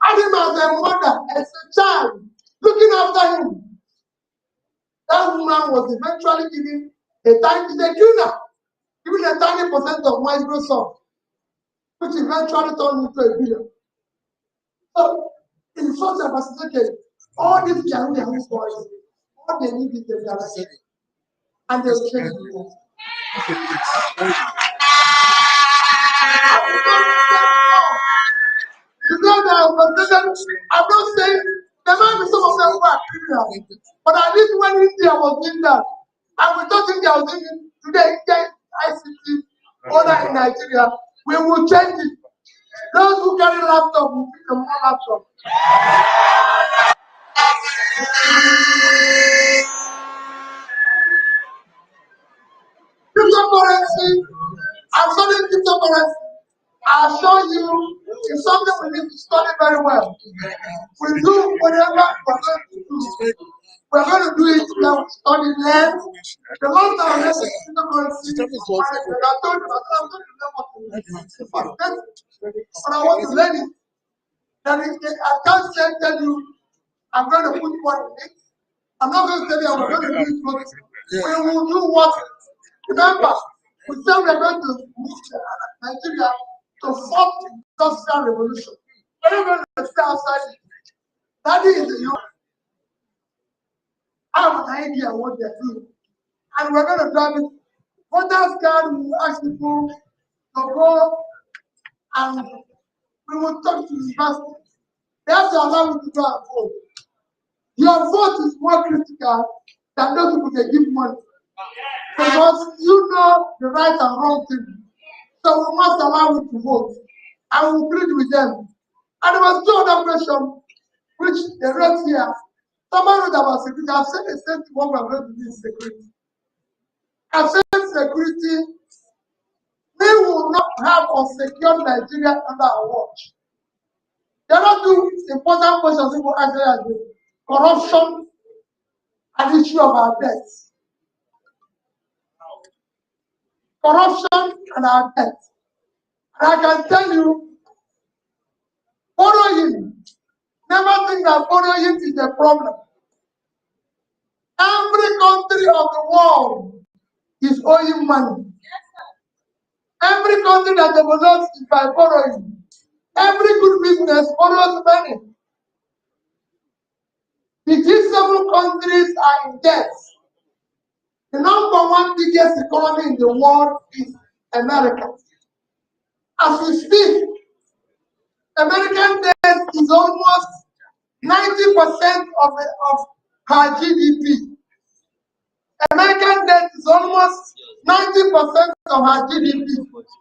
had him as a mother, as a child, looking after him. That woman was eventually given a tiny percent of Microsoft, which eventually turned into $1 billion. So, in such a fascinating, all these Yahoo boys, all they need is the direction, and they'll change the world. You know that I'm not saying there might be some of them who are criminals, but at least when India was doing that, And we don't think they are doing today, Indian ICT owner in Nigeria. We will change it. Those who carry laptop will pick them one laptop. Cryptocurrency, I'm studying cryptocurrency. I'll show you it's something we need to study very well. We do whatever we're going to do. We're going to do it now, study, learn. The last time I learned cryptocurrency, I told you I'm going to learn what to learn. But I want to learn it. That is, I can't tell you I'm going to put one in it. I'm not going to tell you I'm going to do it what we will do what. Remember, we said we're going to move to Nigeria to form the industrial revolution. We're not going to stay outside it. That is the youth. I have an idea of what they're doing. And we're going to drive it. Voters card, we will ask people to go and we will talk to university. They have to allow you to go and vote. Your vote is more critical than those people they give money. Because you know the right and wrong thing. So we must allow you to vote. And we will plead with them. And there was two other questions which they wrote here. Someone wrote about security. I've said the same thing what we're going to do in security. I've said security, we will not have unsecured Nigeria under our watch. There are two important questions people answer as corruption and issue of our debts. Corruption and our debts. And I can tell you, borrowing, never think that borrowing is a problem. Every country of the world is owing money. Every country that develops is by borrowing. Every good business borrows money. The G7 countries are in debt. The number one biggest economy in the world is America. As we speak, American debt is almost 90% of her GDP. American debt is almost 90% of her GDP.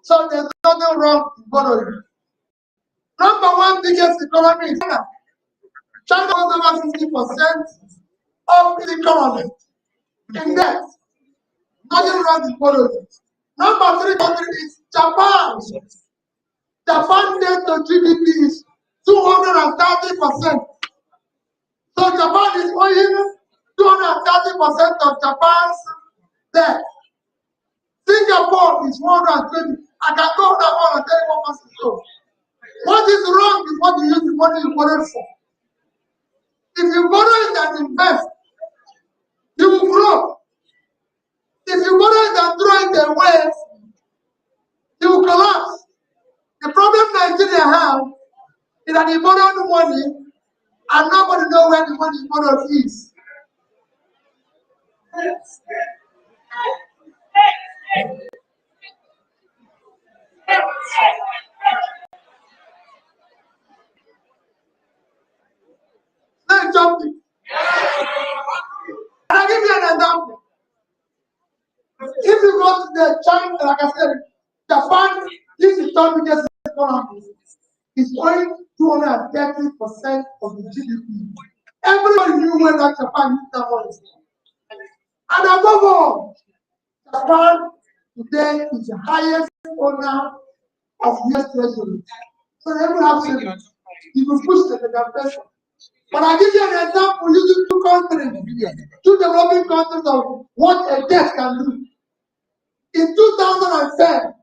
So there's nothing wrong with borrowing. Number one biggest economy is China. China owns over 50% of the economy in debt. Nothing wrong with borrowing. Number three country is Japan. Japan debt to GDP is 230%. So Japan is owing 230% of Japan's debt. Singapore is 120. I can go that one and tell you what must show. What is wrong with what you use the money you borrowed for? If you borrow it and invest, you will grow. If you borrow it and throw it away, you will collapse. The problem Nigeria have is that you borrow the money and nobody knows where the money borrowed is. Let's jump in. And I'll give you an example. If you go to the China, like I said, Japan, this is the biggest economy. It's owing 230% of the GDP. Everybody knew when that Japan used that money. And above all, Japan today is the highest owner of US Treasury. So they will have savings. You will push the inflation. But I give you an example using two countries, two developing countries of what a debt can do. In 2010,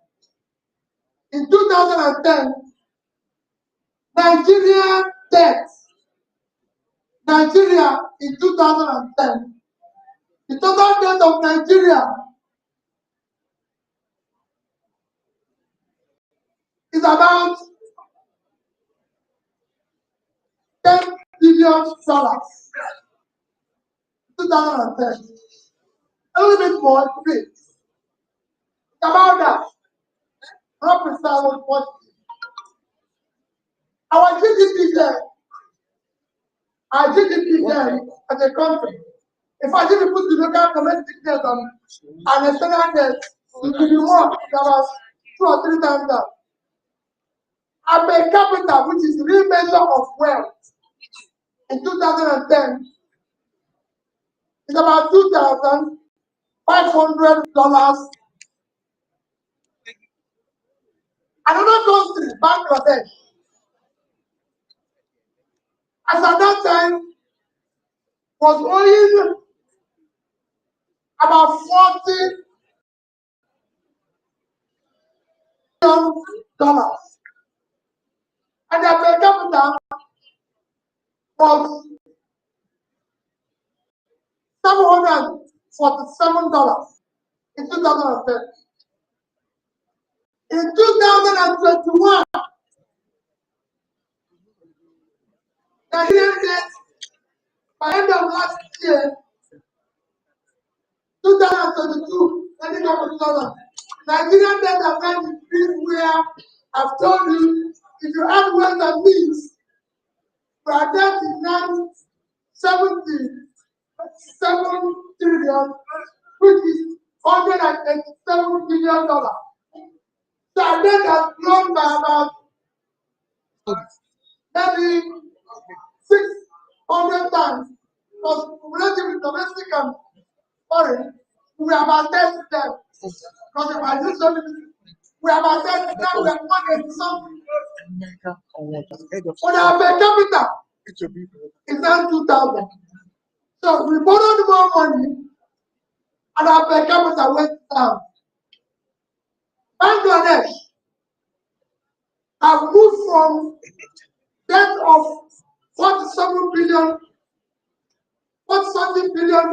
Nigeria debt, Nigeria in 2010, the total debt of Nigeria is about $10 billion. 2010. A little bit more, it's about that. Not precise what our GDP there, as a country If I didn't put the local domestic debt and external debt, it will be more. There was 2 or 3 times that. And per capita, which is the real measure of wealth, in 2010, is about $2,500. Another country, Bangladesh, as at that time, was owing about $40 million. And their per capita was $747 in 2010. In 2021, Nigerian debt by end of last year, 2022, ending up with 2000. Nigerian debt has now increased where I've told you, if you add what that means, our debt is now 77 trillion, which is $187 billion. So our debt has grown by about maybe 600 times, because relatively domestic and foreign, we are about 10 to 10. Because if I do something, we are about 10 to 10, we are 180 something. But our per capita is now 2,000. So we borrowed more money, and our per capita went down. Bangladesh have moved from debt of $47 billion, $40 billion.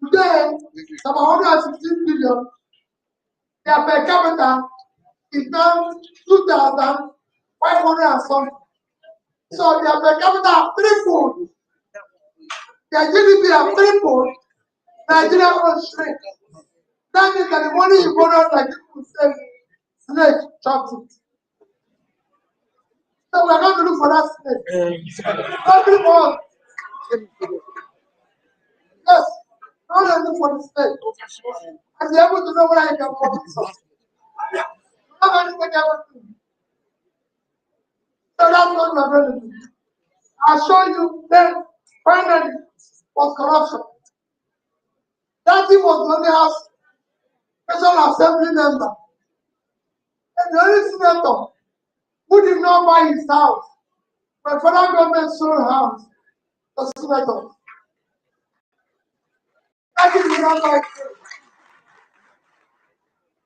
Today, it's about $116 billion. Their per capita is now 2,500 and something. So their per capita are threefold. Their GDP are threefold. Nigeria will shrink. That means that the money you borrow, like people say, snake chopped it. So we're going to look for that snake. Everyone. Yes. How do I look for the snake? And be able to know where I can put it. How do I take everything? So that's what we're going to do. I'll show you then finally was corruption. That thing was the only house National Assembly member. And the only senator who did not buy his house. My federal government sold house to senators. That is not my case.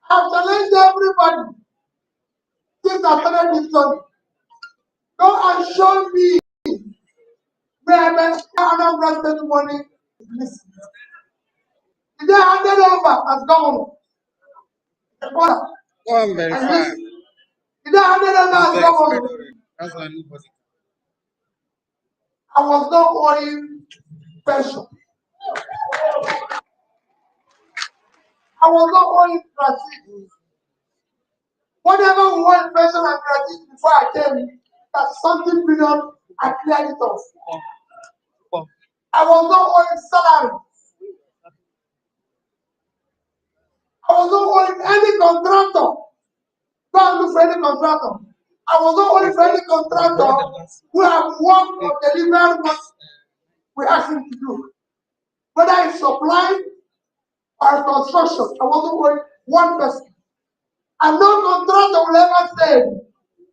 I've challenged everybody since I started this journey. Go and show me where the Anambra State money is missing. Did they hand it over as governor? The border. Did they hand it over as governor? That's why nobody. I was not owing pension. I was not owing gratuity. Whatever we want pension and gratuity before I came, that's something billion, I cleared it off. I was not owing salary. I was not owing any contractor. Go and look for any contractor. I was not owing for any contractor who have worked or delivered what we asked him to do. Whether it's supply or construction, I wasn't owing one person. And no contractor will ever say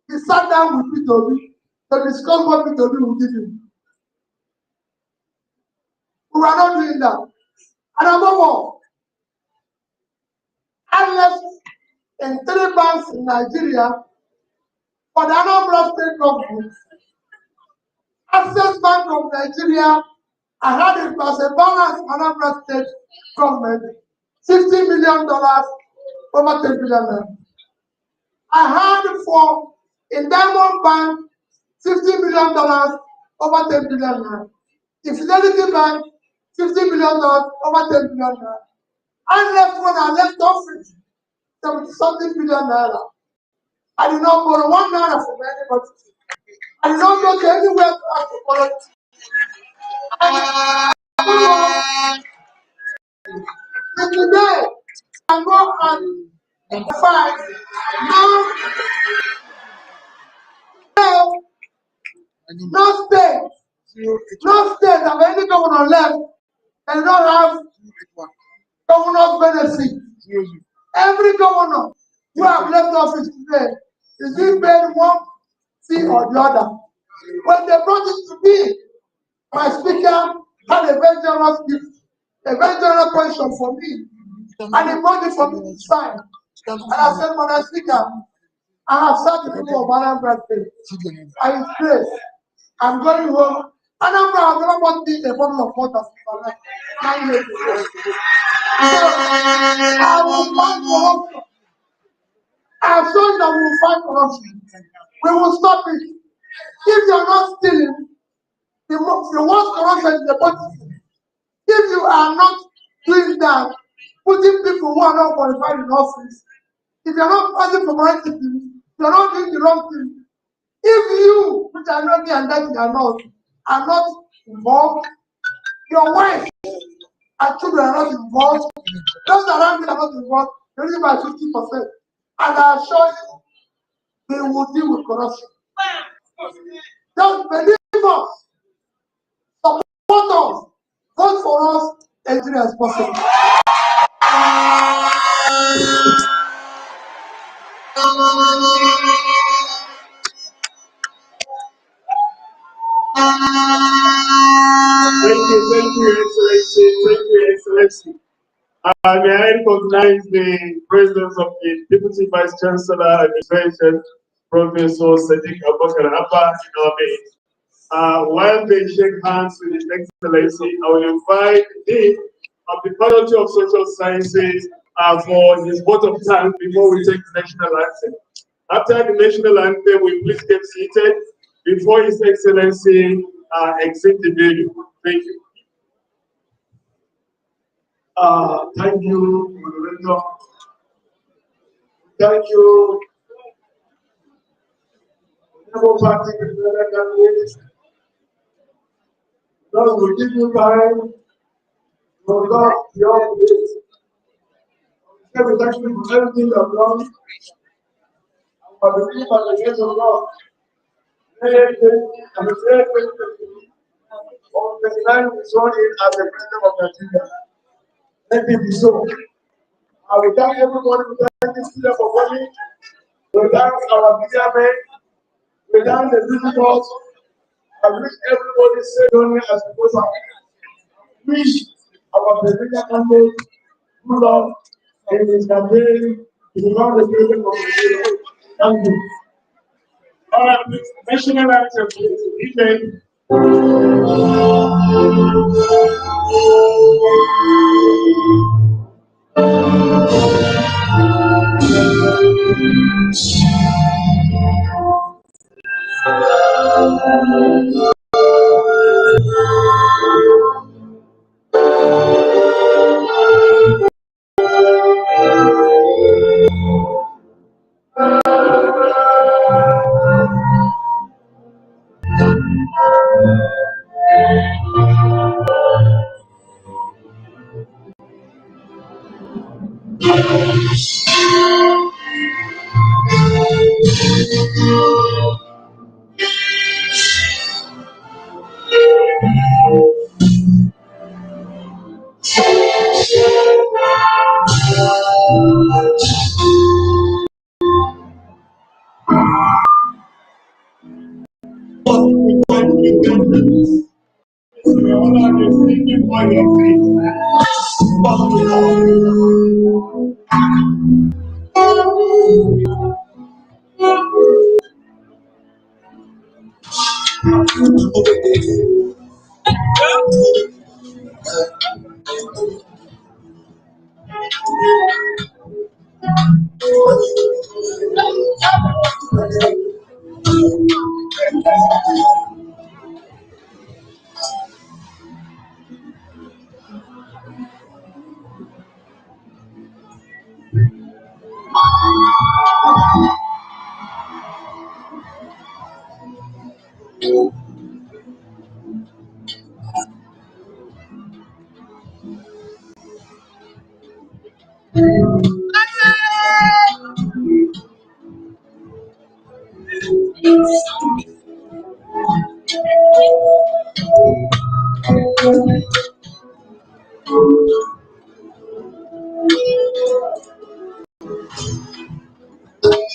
he sat down with P2B to discuss what P2B will give him. We were not doing that. And above all, I left in 3 banks in Nigeria for the Anambra State government. Access Bank of Nigeria, I had it as a balance Anambra State government, $60 million over 10 billion. I had for in Diamond Bank $50 million over 10 billion. In Fidelity Bank, $50 million over 10 billion. I left when I left office, 70-something billion naira. I did not borrow 1 naira from anybody. I did not go to anywhere to ask for borrow. And today, I go and find no state, no state have any governor left and don't have governor's benefit. Every governor who have left office today is being paid one fee or the other. When they brought it to me, my speaker had a very generous gift, a very generous pension for me, and he brought it for me to sign. And I said, Madam Speaker, I have served the people of Anambra State. I is grace. I'm going home. Anambra has never bought me a bottle of water for like 9 years ago. So I will fight corruption. I have shown that we will fight corruption. We will stop it. If you are not stealing, the worst corruption is the body. If you are not doing that, putting people who are not qualified in office, if you are not passing for right things, you are not doing the wrong thing. If you, which are not me and that you are not involved, your wife and children are not involved, those around you are not involved, you're only by 50%. And I assure you, they will deal with corruption. Just believe us, support us, vote for us as soon as possible. Thank you, Excellency. Thank you, Excellency. May I recognize the presence of the Deputy Vice Chancellor Administration, Professor Sadiq Abubakar Abba, in our midst. While they shake hands with His Excellency, I will invite the Dean of the Faculty of Social Sciences for his vote of thanks before we take the national anthem. After the national anthem, we please get seated before His Excellency exit the venue. Thank you. Thank you, moderator. Thank you, Labour Party candidates. God will give you time to love your place. We thank you for everything you have done. I believe by the grace of God, very faithful and very faithful. On the line we saw it as the president of Nigeria. Let it be so. I will thank everybody. We thank this leader for coming. We thank our media men. We thank the visitors. I wish everybody safe journey as we go back. Wish our presidential candidate good luck in his campaign to become the president of Nigeria. Thank you. All right, national anthem, please.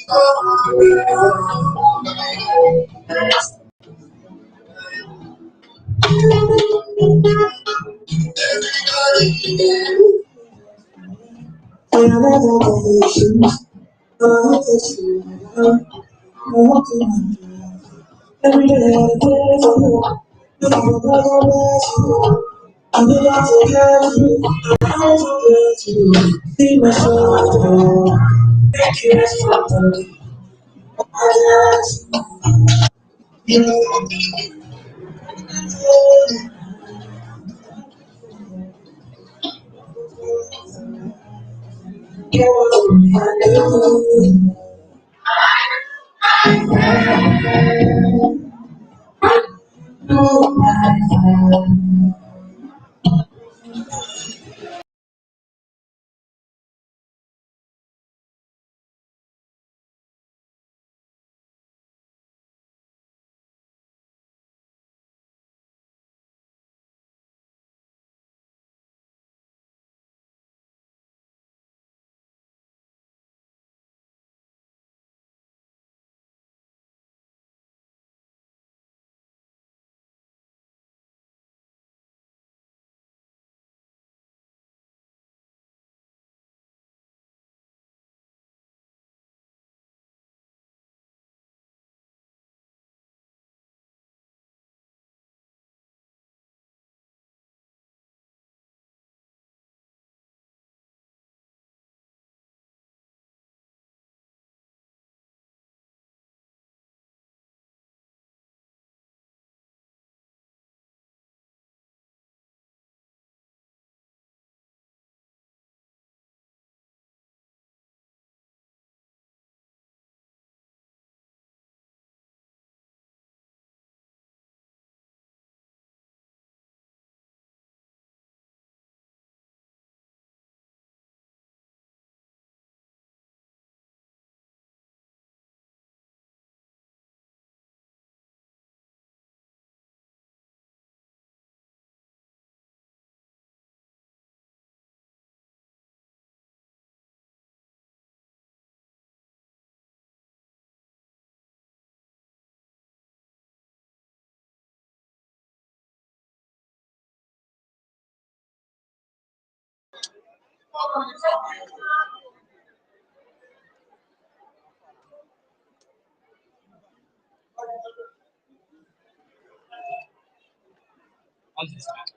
Every day I pray for you. You will never let you. I will not forget you. I will forget you. Be my shelter. Make you stronger. I guess you. How's this?